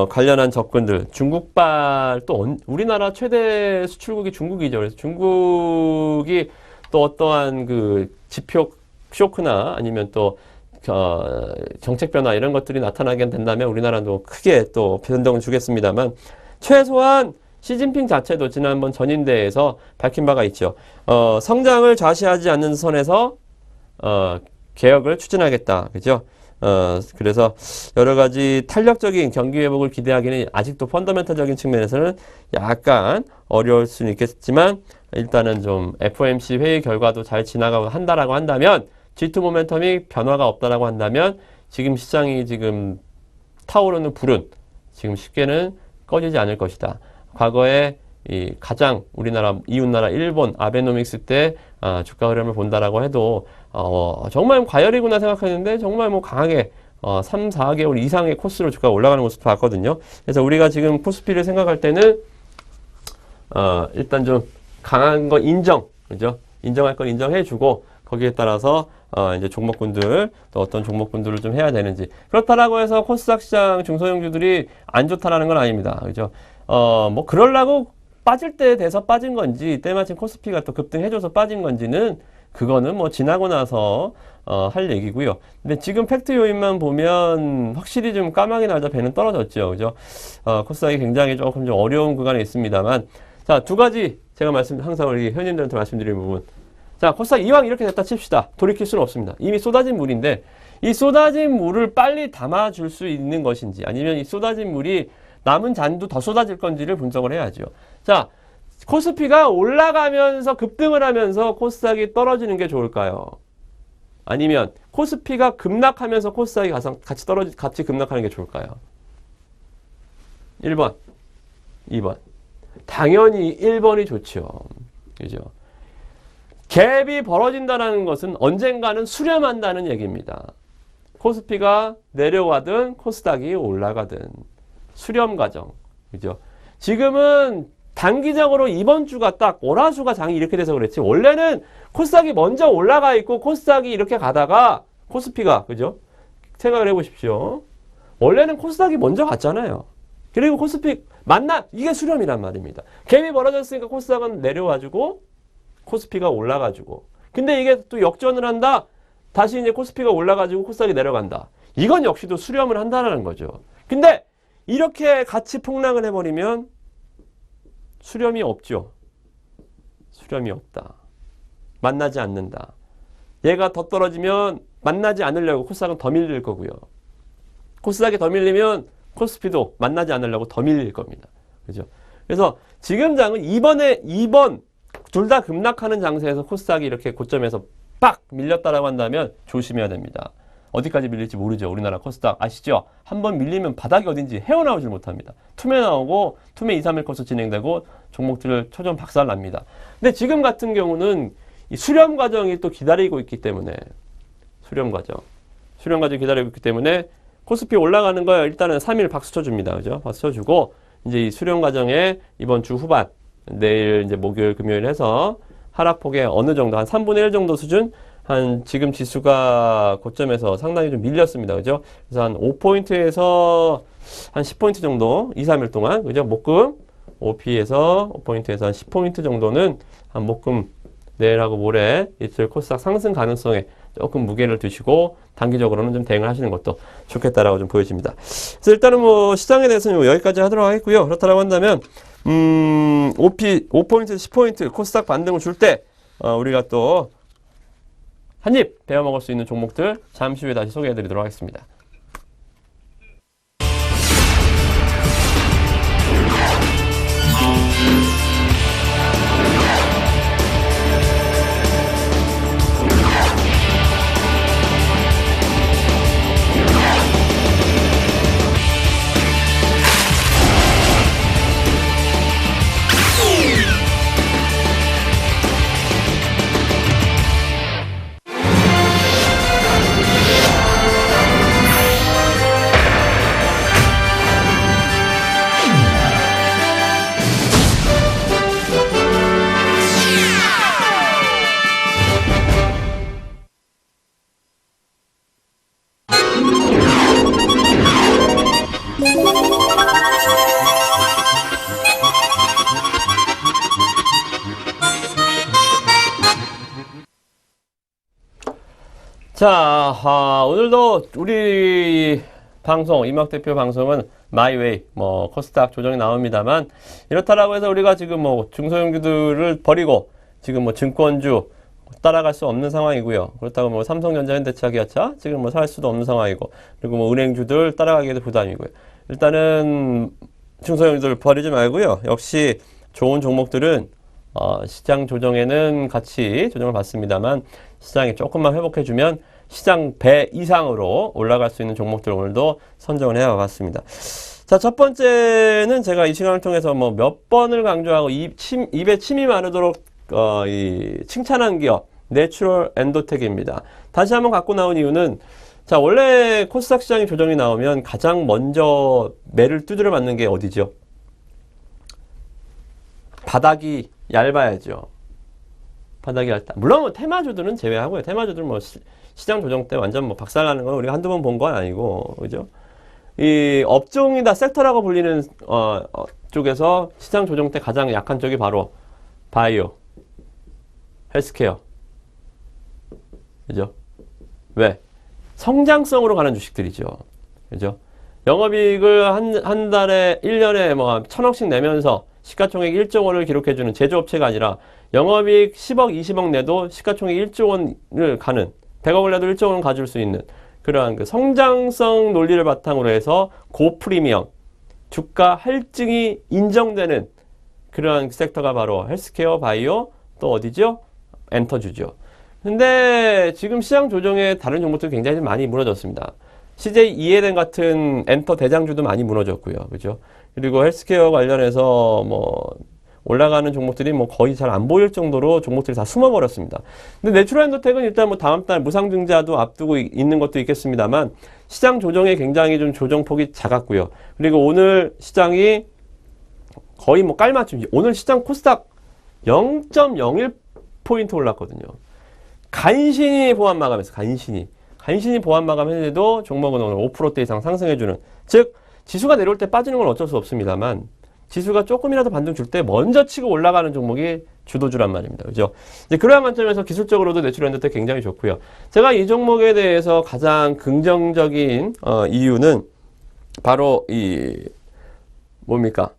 S1: 관련한 접근들, 중국발, 또 우리나라 최대 수출국이 중국이죠. 그래서 중국이 또 어떠한 그 지표 쇼크나 아니면 또 정책 변화 이런 것들이 나타나게 된다면 우리나라도 크게 또 변동을 주겠습니다만, 최소한 시진핑 자체도 지난번 전인대에서 밝힌 바가 있죠. 성장을 좌시하지 않는 선에서 개혁을 추진하겠다. 그죠? 그래서 여러 가지 탄력적인 경기 회복을 기대하기는 아직도 펀더멘탈적인 측면에서는 약간 어려울 수는 있겠지만, 일단은 좀 FOMC 회의 결과도 잘 지나가고 한다라고 한다면, G2 모멘텀이 변화가 없다라고 한다면, 지금 시장이 지금 타오르는 불은 지금 쉽게는 꺼지지 않을 것이다. 과거에 이 가장 우리나라 이웃나라 일본 아베노믹스 때 주가 흐름을 본다라고 해도 정말 과열이구나 생각했는데 정말 뭐 강하게 3, 4개월 이상의 코스로 주가가 올라가는 모습을 봤거든요. 그래서 우리가 지금 코스피를 생각할 때는 일단 좀 강한 거 인정, 그죠? 인정할 건 인정해주고 거기에 따라서 이제 종목군들 또 어떤 종목군들을 좀 해야 되는지 그렇다라고 해서 코스닥 시장 중소형주들이 안 좋다라는 건 아닙니다, 그죠? 뭐 그러려고 빠질 때 돼서 빠진 건지 때마침 코스피가 또 급등해줘서 빠진 건지는 그거는 뭐 지나고 나서 할 얘기고요. 근데 지금 팩트 요인만 보면 확실히 좀 까마귀 날자 배는 떨어졌죠, 그죠? 코스닥이 굉장히 조금 좀 어려운 구간에 있습니다만, 자, 두 가지 제가 항상 우리 회원님들한테 말씀드리는 부분. 자, 코스닥 이왕 이렇게 됐다 칩시다. 돌이킬 수는 없습니다. 이미 쏟아진 물인데 이 쏟아진 물을 빨리 담아줄 수 있는 것인지 아니면 이 쏟아진 물이 남은 잔도 더 쏟아질 건지를 분석을 해야죠. 자, 코스피가 올라가면서 급등을 하면서 코스닥이 떨어지는 게 좋을까요? 아니면 코스피가 급락하면서 코스닥이 같이 급락하는 게 좋을까요? 1번, 2번. 당연히 1번이 좋죠. 그죠? 갭이 벌어진다는 것은 언젠가는 수렴한다는 얘기입니다. 코스피가 내려가든 코스닥이 올라가든 수렴 과정. 그죠? 지금은 단기적으로 이번 주가 딱 월화수가 장이 이렇게 돼서 그랬지. 원래는 코스닥이 먼저 올라가 있고 코스닥이 이렇게 가다가 코스피가, 그죠? 생각을 해보십시오. 원래는 코스닥이 먼저 갔잖아요. 그리고 코스피 이게 수렴이란 말입니다. 갭이 벌어졌으니까 코스닥은 내려와주고 코스피가 올라가지고. 근데 이게 또 역전을 한다. 다시 이제 코스피가 올라가지고 코스닥이 내려간다. 이건 역시도 수렴을 한다는 거죠. 근데 이렇게 같이 폭락을 해버리면 수렴이 없죠. 수렴이 없다. 만나지 않는다. 얘가 더 떨어지면 만나지 않으려고 코스닥은 더 밀릴 거고요. 코스닥이 더 밀리면 코스피도 만나지 않으려고 더 밀릴 겁니다. 그죠? 그래서 지금 장은 2번 둘 다 급락하는 장세에서 코스닥이 이렇게 고점에서 빡 밀렸다라고 한다면 조심해야 됩니다. 어디까지 밀릴지 모르죠. 우리나라 코스닥 아시죠? 한번 밀리면 바닥이 어딘지 헤어나오질 못합니다. 투매 나오고 투매 2, 3일 코스 진행되고 종목들을 초전 박살납니다. 근데 지금 같은 경우는 이 수렴 과정이 또 기다리고 있기 때문에 수렴 과정이 기다리고 있기 때문에 코스피 올라가는 거 일단은 3일 박수 쳐줍니다. 그죠? 박수 쳐주고 이제 이 수렴 과정에 이번 주 후반 내일 이제 목요일 금요일 해서 하락폭의 어느 정도 한 3분의 1 정도 수준 한 지금 지수가 고점에서 상당히 좀 밀렸습니다. 그죠? 그래서 한 5포인트에서 한 10포인트 정도 2, 3일 동안 그죠? 목금 OP에서 5포인트에서 한 10포인트 정도는 한 목금 내일하고 모레 이틀 코스닥 상승 가능성에 조금 무게를 두시고 단기적으로는 좀 대응을 하시는 것도 좋겠다라고 좀 보여집니다. 그래서 일단은 뭐 시장에 대해서는 여기까지 하도록 하겠고요. 그렇다고 한다면 5포인트, 10포인트 코스닥 반등을 줄 때 우리가 또 한입 베어 먹을 수 있는 종목들 잠시 후에 다시 소개해 드리도록 하겠습니다. 자, 오늘도 우리 방송, 이막 대표 방송은 마이웨이, 뭐, 코스닥 조정이 나옵니다만, 이렇다라고 해서 우리가 지금 뭐, 중소형주들을 버리고, 지금 뭐, 증권주 따라갈 수 없는 상황이고요. 그렇다고 뭐, 삼성전자, 현대차, 기아차, 지금 뭐, 살 수도 없는 상황이고, 그리고 뭐, 은행주들 따라가기에도 부담이고요. 일단은, 중소형주들 버리지 말고요. 역시 좋은 종목들은, 시장 조정에는 같이 조정을 받습니다만, 시장이 조금만 회복해주면 시장 배 이상으로 올라갈 수 있는 종목들 오늘도 선정을 해봤습니다. 자, 첫 번째는 제가 이 시간을 통해서 뭐 몇 번을 강조하고 입에 침이 마르도록 칭찬한 기업 내추럴 엔도텍입니다. 다시 한번 갖고 나온 이유는 자, 원래 코스닥 시장이 조정이 나오면 가장 먼저 매를 두드려 맞는 게 어디죠? 바닥이 얇아야죠. 바닥이 얇다. 물론 뭐 테마주들은 제외하고요. 테마주들은 뭐 시장 조정 때 완전 뭐 박살나는 건 우리가 한두 번 본 건 아니고, 그죠? 이 업종이다 섹터라고 불리는 쪽에서 시장 조정 때 가장 약한 쪽이 바로 바이오, 헬스케어, 그죠? 왜? 성장성으로 가는 주식들이죠, 그죠? 영업이익을 한 달에 1년에 뭐 1,000억씩 내면서 시가총액 1조 원을 기록해주는 제조업체가 아니라 영업이익 10억, 20억 내도 시가총액 1조 원을 가는 100억을 내도 1조 원을 가질 수 있는 그러한 그 성장성 논리를 바탕으로 해서 고프리미엄, 주가 할증이 인정되는 그러한 섹터가 바로 헬스케어, 바이오, 또 어디죠? 엔터주죠. 근데 지금 시장 조정에 다른 종목들이 굉장히 많이 무너졌습니다. CJ 이해된 같은 엔터 대장주도 많이 무너졌고요. 그죠? 그리고 헬스케어 관련해서 뭐 올라가는 종목들이 뭐 거의 잘 안 보일 정도로 종목들이 다 숨어버렸습니다. 근데 내추럴 엔더텍은 일단 뭐 다음 달 무상증자도 앞두고 있는 것도 있겠습니다만 시장 조정에 굉장히 좀 조정폭이 작았고요. 그리고 오늘 시장이 거의 뭐 깔맞춤. 오늘 시장 코스닥 0.01포인트 올랐거든요. 간신히 보합 마감했어요. 간신히 보합 마감했는데도 종목은 오늘 5%대 이상 상승해주는, 즉 지수가 내려올 때 빠지는 건 어쩔 수 없습니다만 지수가 조금이라도 반등 줄 때 먼저 치고 올라가는 종목이 주도주란 말입니다. 그죠? 이제 그러한 관점에서 기술적으로도 내추럴 엔더텍 굉장히 좋고요. 제가 이 종목에 대해서 가장 긍정적인 이유는 바로 이 뭡니까?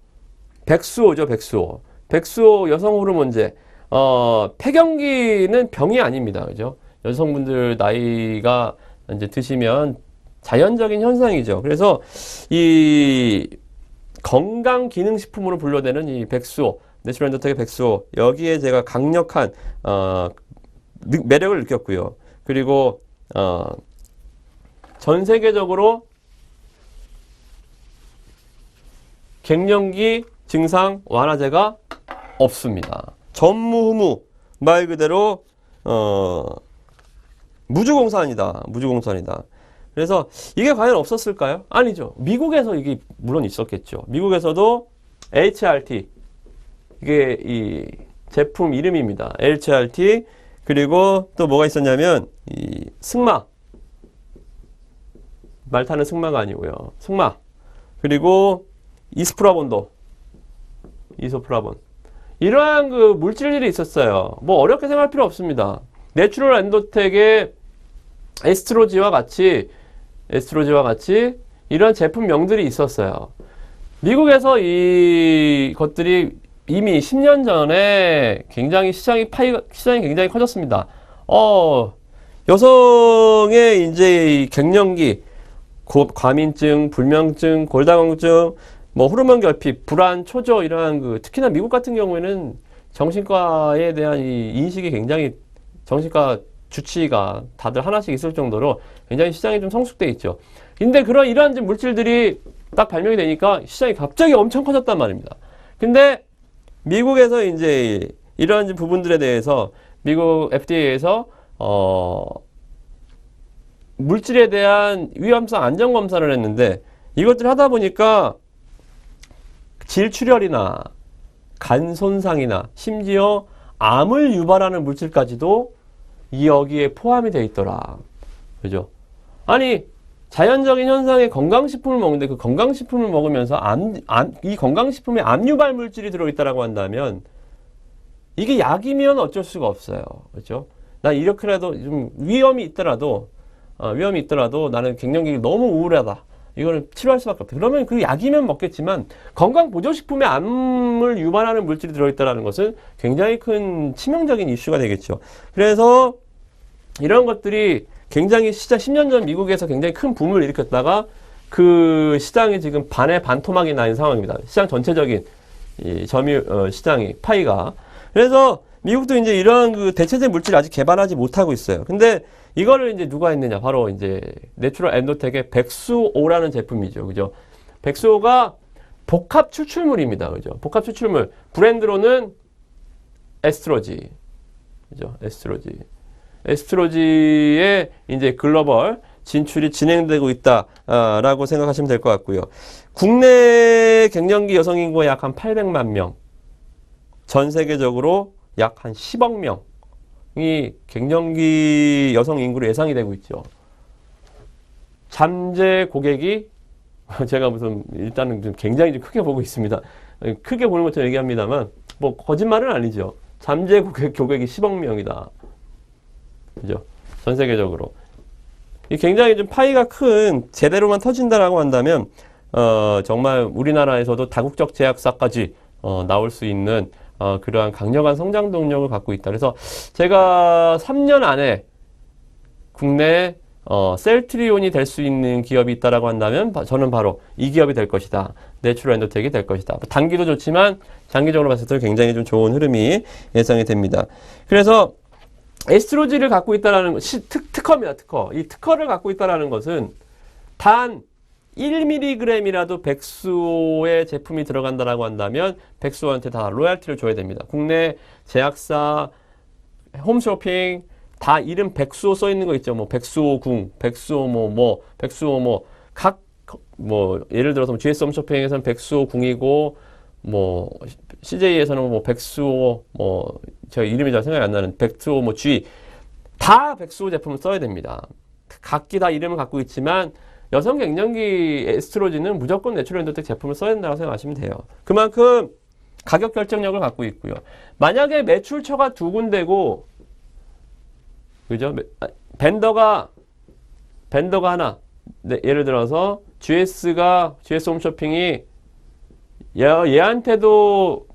S1: 백수호죠, 백수호. 백수호 여성 호르몬제. 폐경기는 병이 아닙니다. 그죠? 여성분들 나이가 이제 드시면 자연적인 현상이죠. 그래서 이 건강기능식품으로 분류되는 이 백수호, 내추럴 엔더텍의 백수호, 여기에 제가 강력한 매력을 느꼈고요. 그리고 전 세계적으로 갱년기 증상 완화제가 없습니다. 전무후무, 말 그대로 무주공산이다. 무주공산이다. 그래서 이게 과연 없었을까요? 아니죠. 미국에서 이게 물론 있었겠죠. 미국에서도 HRT, 이게 이 제품 이름입니다. HRT, 그리고 또 뭐가 있었냐면 이 승마, 말 타는 승마가 아니고요. 승마, 그리고 이스프라본도, 이소프라본, 이러한 그 물질들이 있었어요. 뭐 어렵게 생각할 필요 없습니다. 내추럴 엔더텍의 에스트로지와 같이 이런 제품명들이 있었어요. 미국에서 이 것들이 이미 10년 전에 굉장히 시장이 굉장히 커졌습니다. 여성의 이제 갱년기, 과민증, 불면증, 골다공증, 뭐 호르몬 결핍, 불안, 초조, 이러한 그 특히나 미국 같은 경우에는 정신과에 대한 이 인식이 굉장히, 정신과 주치의가 다들 하나씩 있을 정도로 굉장히 시장이 좀 성숙돼 있죠. 근데 이러한 물질들이 딱 발명이 되니까 시장이 갑자기 엄청 커졌단 말입니다. 근데 미국에서 이제 이러한 부분들에 대해서 미국 FDA에서 물질에 대한 위험성 안전 검사를 했는데 이것들을 하다 보니까 질출혈이나 간 손상이나 심지어 암을 유발하는 물질까지도 여기에 포함이 되어 있더라. 그죠? 아니, 자연적인 현상의 건강식품을 먹는데 그 건강식품을 먹으면서 이 건강식품에 암 유발 물질이 들어있다라고 한다면 이게 약이면 어쩔 수가 없어요. 그죠? 난 이렇게라도 좀 위험이 있더라도 나는 갱년기 너무 우울하다. 이거는 치료할 수밖에 없다. 그러면 그 약이면 먹겠지만 건강보조식품에 암을 유발하는 물질이 들어있다는 것은 굉장히 큰 치명적인 이슈가 되겠죠. 그래서 이런 것들이 굉장히 시장 10년 전 미국에서 굉장히 큰 붐을 일으켰다가 그 시장이 지금 반의 반토막이 나 있는 상황입니다. 시장 전체적인 이 점유 시장이 파이가. 그래서 미국도 이제 이런 그 대체제 물질을 아직 개발하지 못하고 있어요. 근데 이거를 이제 누가 했느냐? 바로 이제 내추럴 엔더텍의 백수오라는 제품이죠. 그죠? 백수오가 복합 추출물입니다. 그죠? 복합 추출물. 브랜드로는 에스트로지. 그죠? 에스트로지의 이제 글로벌 진출이 진행되고 있다라고 생각하시면 될 것 같고요. 국내 갱년기 여성 인구가 약 한 800만 명. 전 세계적으로 약 한 10억 명이 갱년기 여성 인구로 예상이 되고 있죠. 잠재 고객이 제가 무슨 일단은 좀 굉장히 좀 크게 보고 있습니다. 크게 보는 것처럼 얘기합니다만 뭐 거짓말은 아니죠. 잠재 고객이 10억 명이다. 그죠? 전 세계적으로. 이 굉장히 좀 파이가 큰 제대로만 터진다라고 한다면 정말 우리나라에서도 다국적 제약사까지 나올 수 있는 그러한 강력한 성장 동력을 갖고 있다. 그래서 제가 3년 안에 국내에 셀트리온이 될 수 있는 기업이 있다라고 한다면 저는 바로 이 기업이 될 것이다. 내추럴 엔도텍이 될 것이다. 단기도 좋지만 장기적으로 봤을 때 굉장히 좀 좋은 흐름이 예상이 됩니다. 그래서 에스트로지를 갖고 있다라는 것이 특허입니다. 특허. 이 특허를 갖고 있다라는 것은 단 1mg이라도 백수호의 제품이 들어간다라고 한다면 백수호한테 다 로얄티를 줘야 됩니다. 국내 제약사, 홈쇼핑 다 이름 백수호 써 있는 거 있죠. 뭐 백수호궁, 백수호 백수호 예를 들어서 GS 홈쇼핑에서는 백수호궁이고 CJ에서는 백수호 제가 이름이 잘 생각이 안 나는 백수호 G 다 백수호 제품을 써야 됩니다. 각기 다 이름을 갖고 있지만 여성 갱년기 에스트로진은 무조건 내추럴 엔도텍 제품을 써야 된다고 생각하시면 돼요. 그만큼 가격 결정력을 갖고 있고요. 만약에 매출처가 두 군데고, 그죠? 벤더가 하나. 네, 예를 들어서 GS 홈쇼핑이 얘한테도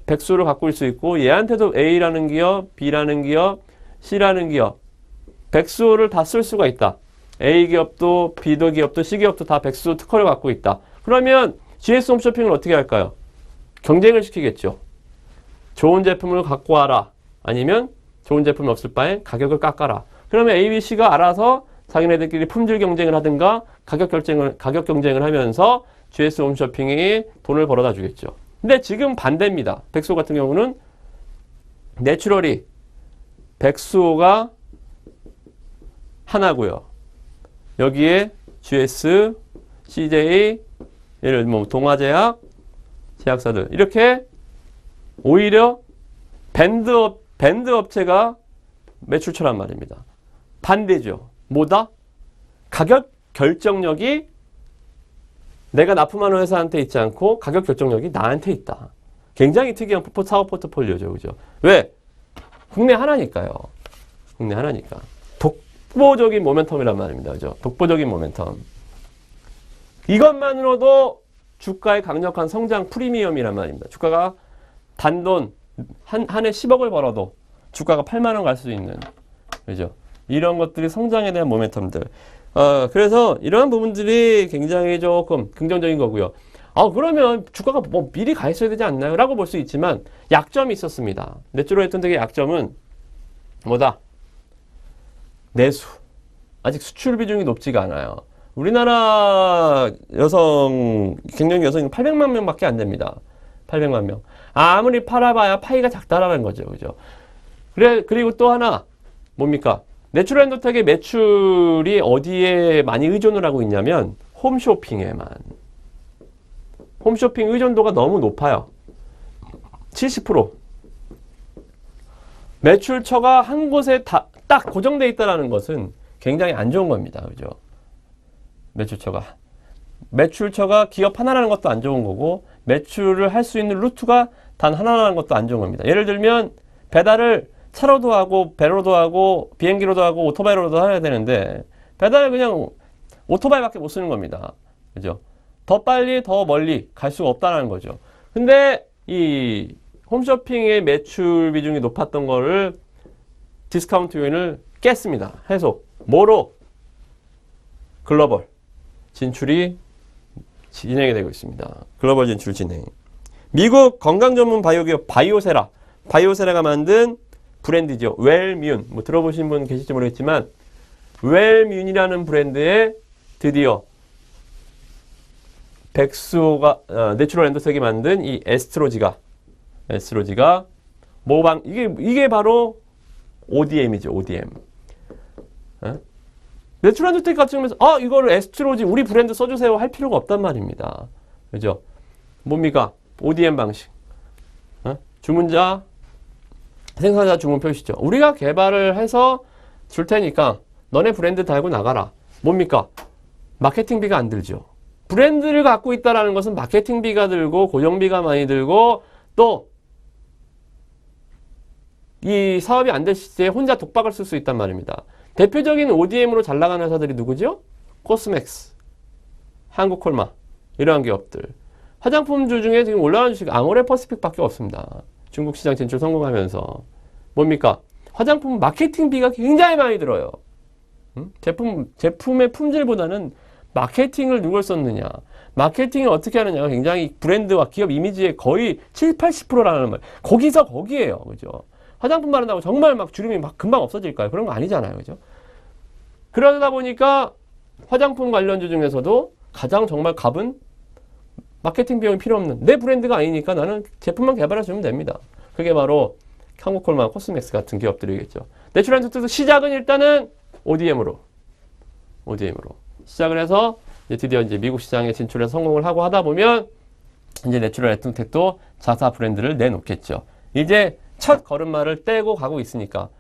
S1: 백수를 갖고 있을 수 있고, 얘한테도 A라는 기업, B라는 기업, C라는 기업, 백수를 다 쓸 수가 있다. A 기업도 B도 기업도 C 기업도 다 백수 특허를 갖고 있다. 그러면 GS 홈쇼핑을 어떻게 할까요? 경쟁을 시키겠죠. 좋은 제품을 갖고 와라. 아니면 좋은 제품이 없을 바엔 가격을 깎아라. 그러면 A, B, C가 알아서 자기네들끼리 품질 경쟁을 하든가 가격 경쟁을 하면서 GS 홈쇼핑이 돈을 벌어다 주겠죠. 근데 지금 반대입니다. 백수호 같은 경우는 내추럴이 백수호가 하나고요. 여기에 GS, CJ, 예를 들면 동아제약, 제약사들 이렇게 오히려 밴드 업체가 매출처란 말입니다. 반대죠. 뭐다? 가격 결정력이 내가 납품하는 회사한테 있지 않고 가격 결정력이 나한테 있다. 굉장히 특이한 사업 포트폴리오죠. 그죠? 왜? 국내 하나니까요. 국내 하나니까. 독보적인 모멘텀이란 말입니다. 그죠? 독보적인 모멘텀. 이것만으로도 주가의 강력한 성장 프리미엄이란 말입니다. 주가가 단돈 한 해 10억을 벌어도 주가가 8만 원 갈 수 있는, 그죠? 이런 것들이 성장에 대한 모멘텀들. 그래서 이러한 부분들이 굉장히 조금 긍정적인 거고요. 그러면 주가가 미리 가 있어야 되지 않나요? 라고 볼 수 있지만 약점이 있었습니다. 내추럴 엔도텍의 약점은 뭐다? 내수. 아직 수출 비중이 높지가 않아요. 우리나라 갱년기 여성이 800만 명밖에 안 됩니다. 800만 명. 아무리 팔아봐야 파이가 작다라는 거죠. 그죠? 그리고 또 하나, 뭡니까? 내추럴 엔도텍의 매출이 어디에 많이 의존을 하고 있냐면, 홈쇼핑에만. 홈쇼핑 의존도가 너무 높아요. 70%. 매출처가 한 곳에 딱 고정되어 있다는 것은 굉장히 안 좋은 겁니다. 그죠? 매출처가 기업 하나라는 것도 안 좋은 거고, 매출을 할 수 있는 루트가 단 하나라는 것도 안 좋은 겁니다. 예를 들면, 배달을 차로도 하고, 배로도 하고, 비행기로도 하고, 오토바이로도 해야 되는데, 배달을 그냥 오토바이밖에 못 쓰는 겁니다. 그죠? 더 빨리, 더 멀리 갈 수가 없다는 거죠. 근데, 이 홈쇼핑의 매출 비중이 높았던 거를 디스카운트 요인을 깼습니다. 해소. 뭐로? 글로벌 진출이 진행이 되고 있습니다. 글로벌 진출 진행. 미국 건강 전문 바이오기업 바이오세라가 만든 브랜드죠. 웰뮨. 들어보신 분 계실지 모르겠지만 웰뮨이라는 브랜드에 드디어 백수호가 내추럴 엔도텍이 만든 이 에스트로지가 모방 이게 바로 ODM이죠. ODM. 내추럴 엔도텍 같은 경우에서 이거를 에스트로지 우리 브랜드 써주세요 할 필요가 없단 말입니다. 그죠? 뭡니까? ODM 방식. 주문자, 생산자 주문 표시죠. 우리가 개발을 해서 줄 테니까 너네 브랜드 달고 나가라. 뭡니까? 마케팅비가 안 들죠. 브랜드를 갖고 있다는 것은 마케팅비가 들고 고정비가 많이 들고 또 이 사업이 안 될 시기에 혼자 독박을 쓸 수 있단 말입니다. 대표적인 ODM으로 잘 나가는 회사들이 누구죠? 코스맥스, 한국콜마 이러한 기업들. 화장품주 중에 지금 올라가는 주식 아모레퍼시픽밖에 없습니다. 중국 시장 진출 성공하면서. 뭡니까? 화장품 마케팅비가 굉장히 많이 들어요. 제품의 품질보다는 마케팅을 누굴 썼느냐. 마케팅을 어떻게 하느냐가 굉장히 브랜드와 기업 이미지의 거의 7, 80%라는 말. 거기서 거기에요. 그죠? 화장품 바른다고 정말 막 주름이 막 금방 없어질까요? 그런 거 아니잖아요. 그죠? 그러다 보니까 화장품 관련주 중에서도 가장 정말 값은 마케팅 비용이 필요 없는 내 브랜드가 아니니까 나는 제품만 개발해 주면 됩니다. 그게 바로 한국콜마, 코스맥스 같은 기업들이겠죠. 내추럴 엔터테인먼트 시작은 일단은 ODM으로 시작을 해서 이제 드디어 이제 미국 시장에 진출해서 성공을 하고 하다 보면 이제 내추럴 에tun텍도 자사 브랜드를 내놓겠죠. 이제 첫 걸음마를 떼고 가고 있으니까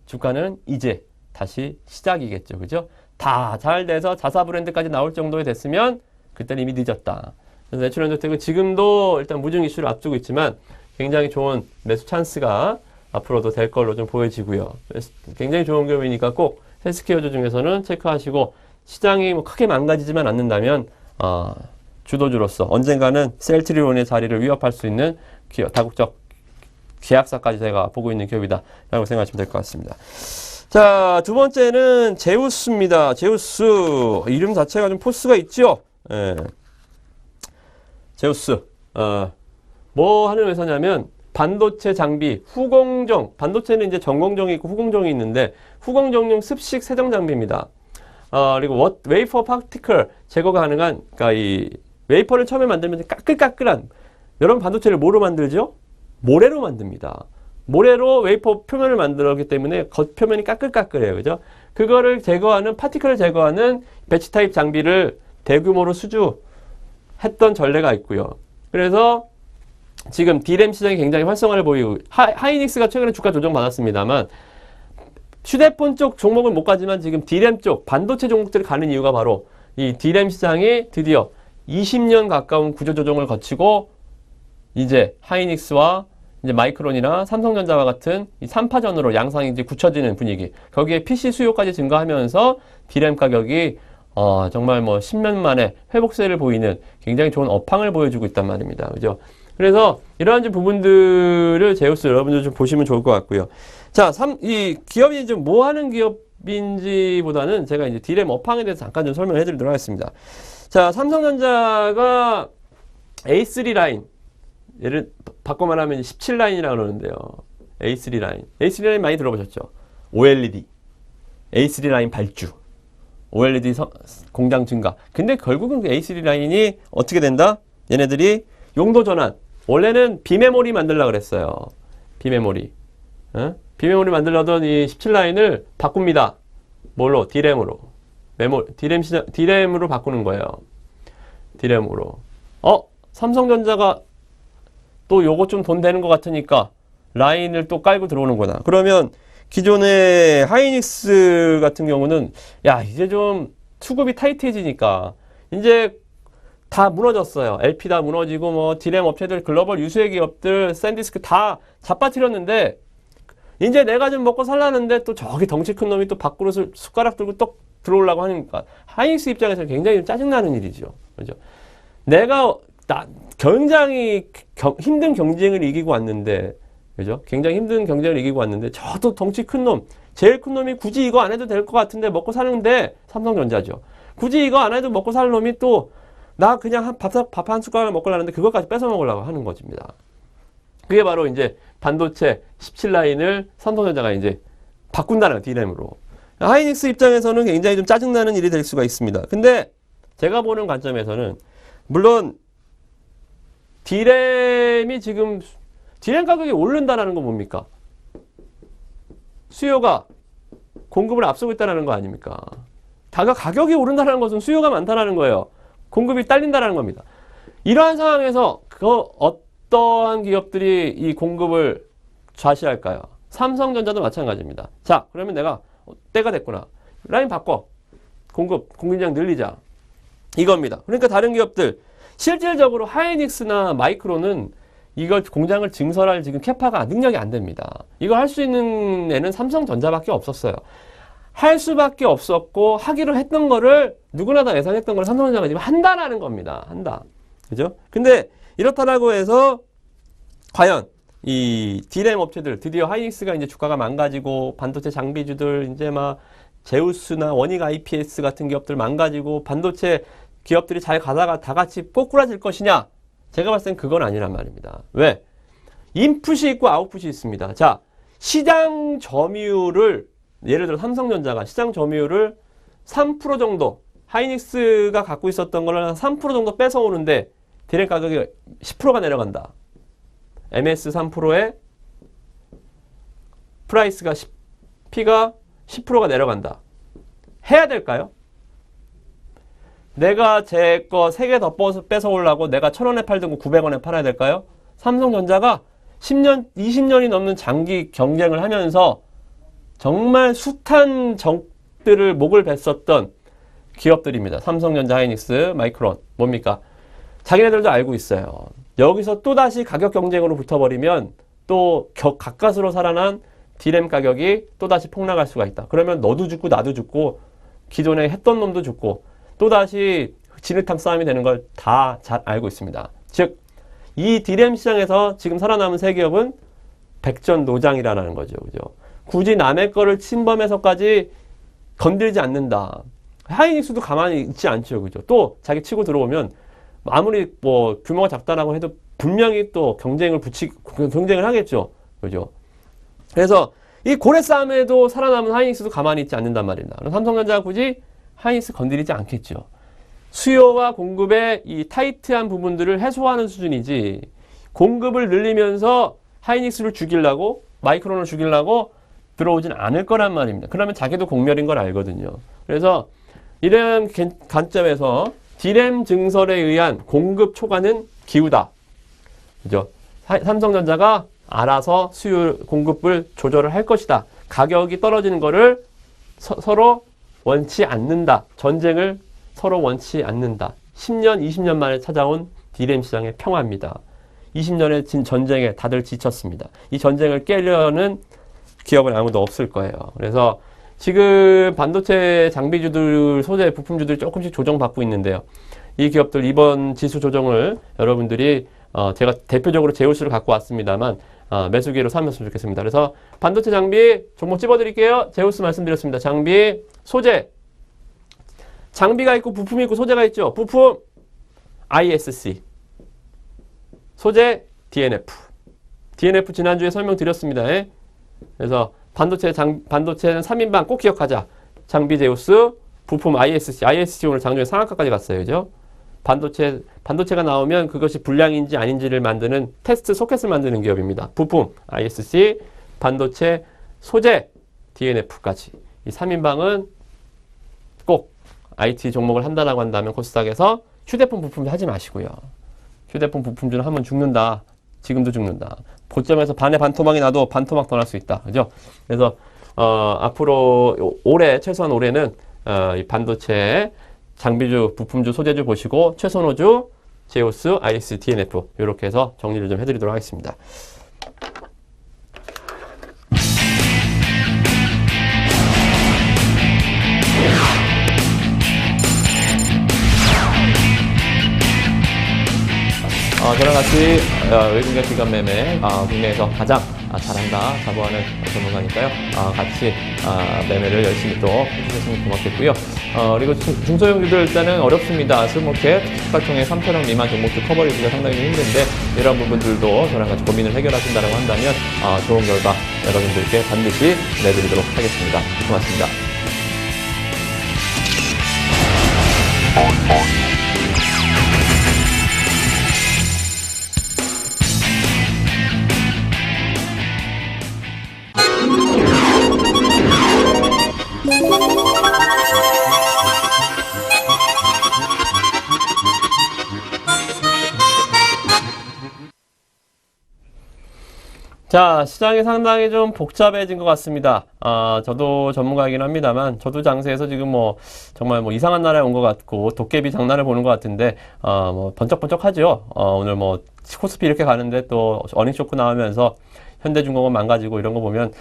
S1: 주가는 이제 다시 시작이겠죠. 그죠? 다 잘 돼서 자사 브랜드까지 나올 정도에 됐으면 그때는 이미 늦었다. 그래서 내추럴 엔터텍은 지금도 일단 무증 이슈를 앞두고 있지만 굉장히 좋은 매수 찬스가 앞으로도 될 걸로 좀 보여지고요. 굉장히 좋은 기업이니까 꼭 헬스케어주 중에서는 체크하시고 시장이 뭐 크게 망가지지만 않는다면 주도주로서 언젠가는 셀트리온의 자리를 위협할 수 있는 기업, 다국적 계약사까지 제가 보고 있는 기업이다 라고 생각하시면 될 것 같습니다. 자, 두 번째는 제우스입니다. 제우스 이름 자체가 좀 포스가 있죠. 예. 제우스 뭐 하는 회사냐면 반도체 장비 후공정, 반도체는 이제 전공정이 있고 후공정이 있는데 후공정용 습식 세정 장비입니다. 그리고 웨이퍼 파티클 제거가 가능한, 그러니까 이 웨이퍼를 처음에 만들면 까끌까끌한, 여러분 반도체를 뭐로 만들죠? 모래로 만듭니다. 모래로 웨이퍼 표면을 만들었기 때문에 겉표면이 까끌까끌해요. 그죠? 그거를 제거하는, 파티클을 제거하는 배치 타입 장비를 대규모로 수주했던 전례가 있고요. 그래서 지금 D램 시장이 굉장히 활성화를 보이고, 하이닉스가 최근에 주가 조정 받았습니다만, 휴대폰 쪽 종목은 못 가지만 지금 D램 쪽 반도체 종목들이 가는 이유가 바로 이 D램 시장이 드디어 20년 가까운 구조조정을 거치고 이제 하이닉스와 이제 마이크론이나 삼성전자와 같은 이 3파전으로 양상이 이제 굳혀지는 분위기. 거기에 PC 수요까지 증가하면서 D램 가격이 정말 뭐 10년 만에 회복세를 보이는 굉장히 좋은 업황을 보여주고 있단 말입니다. 그죠? 그래서 이러한 좀 부분들을 제우스 여러분들 좀 보시면 좋을 것 같고요. 자, 이 기업이 좀 뭐 하는 기업인지보다는 제가 이제 D램 업황에 대해서 잠깐 좀 설명해 드리도록 하겠습니다. 자, 삼성전자가 A3 라인, 얘를 바꿔 말하면 17라인이라고 그러는데요. A3 라인. A3 라인 많이 들어보셨죠? OLED. A3 라인 발주. OLED 공장 증가. 근데 결국은 A3 라인이 어떻게 된다? 얘네들이 용도 전환. 원래는 비메모리 만들려고 그랬어요. 비메모리. 비메모리 만들려던 이 17라인을 바꿉니다. 뭘로? D램으로. D램으로 바꾸는 거예요. D램으로. 삼성전자가 또 요거 좀 돈 되는 것 같으니까 라인을 또 깔고 들어오는구나. 그러면 기존의 하이닉스 같은 경우는 야, 이제 좀 수급이 타이트해지니까 이제 다 무너졌어요. LP 다 무너지고 뭐 D램 업체들, 글로벌 유수의 기업들, 샌디스크 다 잡아뜨렸는데 이제 내가 좀 먹고 살라는데 또 저기 덩치 큰 놈이 또 밖으로 숟가락 들고 또 들어오려고 하니까 하이닉스 입장에서는 굉장히 짜증나는 일이죠. 그죠? 내가 굉장히 힘든 경쟁을 이기고 왔는데, 그죠? 굉장히 힘든 경쟁을 이기고 왔는데 저도 덩치 큰 놈, 제일 큰 놈이 굳이 이거 안 해도 될 것 같은데 먹고 사는데 삼성전자죠. 굳이 이거 안 해도 먹고 살 놈이 또 나 그냥 밥 한 숟가락 먹으려는데 그것까지 뺏어 먹으려고 하는 것입니다. 그게 바로 이제 반도체 17라인을 삼성전자가 이제 바꾼다는 D램으로. 하이닉스 입장에서는 굉장히 좀 짜증나는 일이 될 수가 있습니다. 근데 제가 보는 관점에서는 물론 D램이 지금 D램 가격이 오른다는 건 뭡니까? 수요가 공급을 앞서고 있다는 거 아닙니까? 가격이 오른다는 것은 수요가 많다는 거예요. 공급이 딸린다는 겁니다. 이러한 상황에서 어떠한 기업들이 이 공급을 좌시할까요? 삼성전자도 마찬가지입니다. 자, 그러면 내가 때가 됐구나. 라인 바꿔. 공급량 늘리자. 이겁니다. 그러니까 다른 기업들, 실질적으로 하이닉스나 마이크론은 이걸 공장을 증설할 지금 캐파가 능력이 안 됩니다. 이걸 할 수 있는 애는 삼성전자밖에 없었어요. 할 수밖에 없었고 하기로 했던 거를 누구나 다 예상했던 걸 삼성전자가 지금 한다라는 겁니다. 한다. 그죠? 근데 이렇다라고 해서 과연 이 D램 업체들 드디어 하이닉스가 이제 주가가 망가지고 반도체 장비주들 이제 막 제우스나 원익 IPS 같은 기업들 망가지고 반도체 기업들이 잘 가다가 다 같이 꼬꾸라질 것이냐? 제가 봤을 땐 그건 아니란 말입니다. 왜? 인풋이 있고 아웃풋이 있습니다. 자, 시장 점유율을 예를 들어 삼성전자가 시장 점유율을 3% 정도 하이닉스가 갖고 있었던 거를 한 3% 정도 뺏어오는데 디램 가격이 10%가 내려간다. MS 3%에 프라이스가 P가 10%가 내려간다. 해야 될까요? 내가 제 거 3개 더 뺏어오려고 내가 1,000원에 팔던 거 900원에 팔아야 될까요? 삼성전자가 10년, 20년이 넘는 장기 경쟁을 하면서 정말 숱한 적들을 목을 bes었던 기업들입니다. 삼성전자, 하이닉스, 마이크론. 뭡니까? 자기네들도 알고 있어요. 여기서 또다시 가격 경쟁으로 붙어버리면 또 가까스로 살아난 D램 가격이 또다시 폭락할 수가 있다. 그러면 너도 죽고 나도 죽고 기존에 했던 놈도 죽고 또다시 진흙탕 싸움이 되는 걸 다 잘 알고 있습니다. 즉, 이 D램 시장에서 지금 살아남은 세 기업은 백전노장이라는 거죠. 그죠? 굳이 남의 거를 침범해서까지 건들지 않는다. 하이닉스도 가만히 있지 않죠. 그죠? 또 자기 치고 들어오면 아무리 뭐 규모가 작다라고 해도 분명히 또 경쟁을 하겠죠. 그죠? 그래서 이 고래 싸움에도 살아남은 하이닉스도 가만히 있지 않는단 말입니다. 그럼 삼성전자가 굳이 하이닉스 건드리지 않겠죠. 수요와 공급의 이 타이트한 부분들을 해소하는 수준이지 공급을 늘리면서 하이닉스를 죽이려고 마이크론을 죽이려고 들어오진 않을 거란 말입니다. 그러면 자기도 공멸인 걸 알거든요. 그래서 이런 관점에서 D램 증설에 의한 공급 초과는 기우다. 그죠? 삼성전자가 알아서 수요 공급을 조절을 할 것이다. 가격이 떨어지는 거를 서로 원치 않는다. 전쟁을 서로 원치 않는다. 10년, 20년 만에 찾아온 D램 시장의 평화입니다. 20년의 전쟁에 다들 지쳤습니다. 이 전쟁을 깨려는 기업은 아무도 없을 거예요. 그래서 지금 반도체 장비주들, 소재 부품주들이 조금씩 조정받고 있는데요. 이 기업들 이번 지수 조정을 여러분들이 제가 대표적으로 제우스를 갖고 왔습니다만 매수기로 삼으셨으면 좋겠습니다. 그래서 반도체 장비 종목 찝어드릴게요. 제우스 말씀드렸습니다. 장비, 소재. 장비가 있고 부품이 있고 소재가 있죠. 부품 ISC, 소재 DNF. DNF 지난주에 설명드렸습니다. 예? 그래서 반도체는 3인방 꼭 기억하자. 장비 제우스, 부품 ISC. ISC 오늘 장중에 상한가까지 갔어요. 그죠? 반도체가 나오면 그것이 불량인지 아닌지를 만드는 테스트 소켓을 만드는 기업입니다. 부품 ISC, 반도체, 소재 DNF까지. 이 3인방은 꼭 IT 종목을 한다라고 한다면 코스닥에서 휴대폰 부품 하지 마시고요. 휴대폰 부품주는 하면 죽는다. 지금도 죽는다. 고점에서 반의 반토막이 나도 반토막 더 날 수 있다. 그죠? 그래서 앞으로 최소한 올해는 이 반도체 장비주, 부품주, 소재주 보시고 최선호주, 제우스, IS, DNF 이렇게 해서 정리를 좀 해드리도록 하겠습니다. 저랑 같이 외국인 기관 매매 국내에서 가장 잘한다 자부하는 전문가니까요. 같이 매매를 열심히 또 해주셨으면 고맙겠고요. 그리고 중소형주들 일단은 어렵습니다. 스몰캡, 특가통의 3천원 미만 종목들 커버리기가 상당히 힘든데 이런 부분들도 저랑 같이 고민을 해결하신다고 한다면 좋은 결과 여러분들께 반드시 내드리도록 하겠습니다. 고맙습니다. 자, 시장이 상당히 좀 복잡해진 것 같습니다. 저도 전문가이긴 합니다만, 저도 장세에서 지금 뭐, 정말 뭐 이상한 나라에 온 것 같고, 도깨비 장난을 보는 것 같은데, 뭐, 번쩍번쩍하죠. 오늘 뭐, 코스피 이렇게 가는데 또 어닝 쇼크 나오면서, 현대중공업 망가지고 이런 거 보면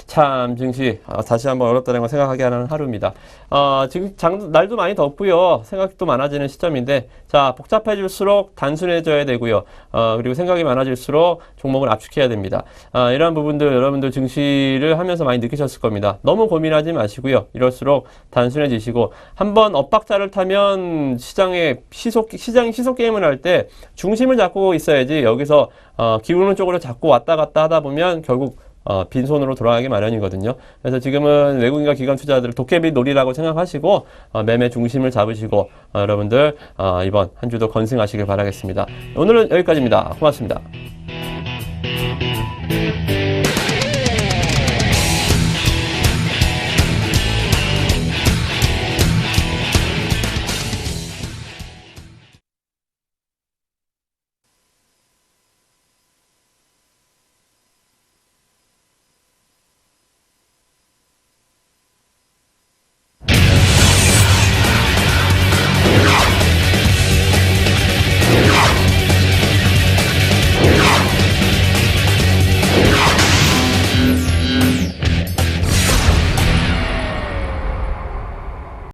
S1: 참 증시 다시 한번 어렵다는 걸 생각하게 하는 하루입니다. 지금 날도 많이 덥고요. 생각도 많아지는 시점인데 자 복잡해질수록 단순해져야 되고요. 그리고 생각이 많아질수록 종목을 압축해야 됩니다. 이러한 부분들 여러분들 증시를 하면서 많이 느끼셨을 겁니다. 너무 고민하지 마시고요. 이럴수록 단순해지시고 한번 엇박자를 타면 시장이 시속 게임을 할 때 중심을 잡고 있어야지 여기서 기울는 쪽으로 자꾸 왔다 갔다 하다 보면 결국 빈손으로 돌아가기 마련이거든요. 그래서 지금은 외국인과 기관 투자들 도깨비 놀이라고 생각하시고 매매 중심을 잡으시고 여러분들 이번 한 주도 건승하시길 바라겠습니다. 오늘은 여기까지입니다. 고맙습니다.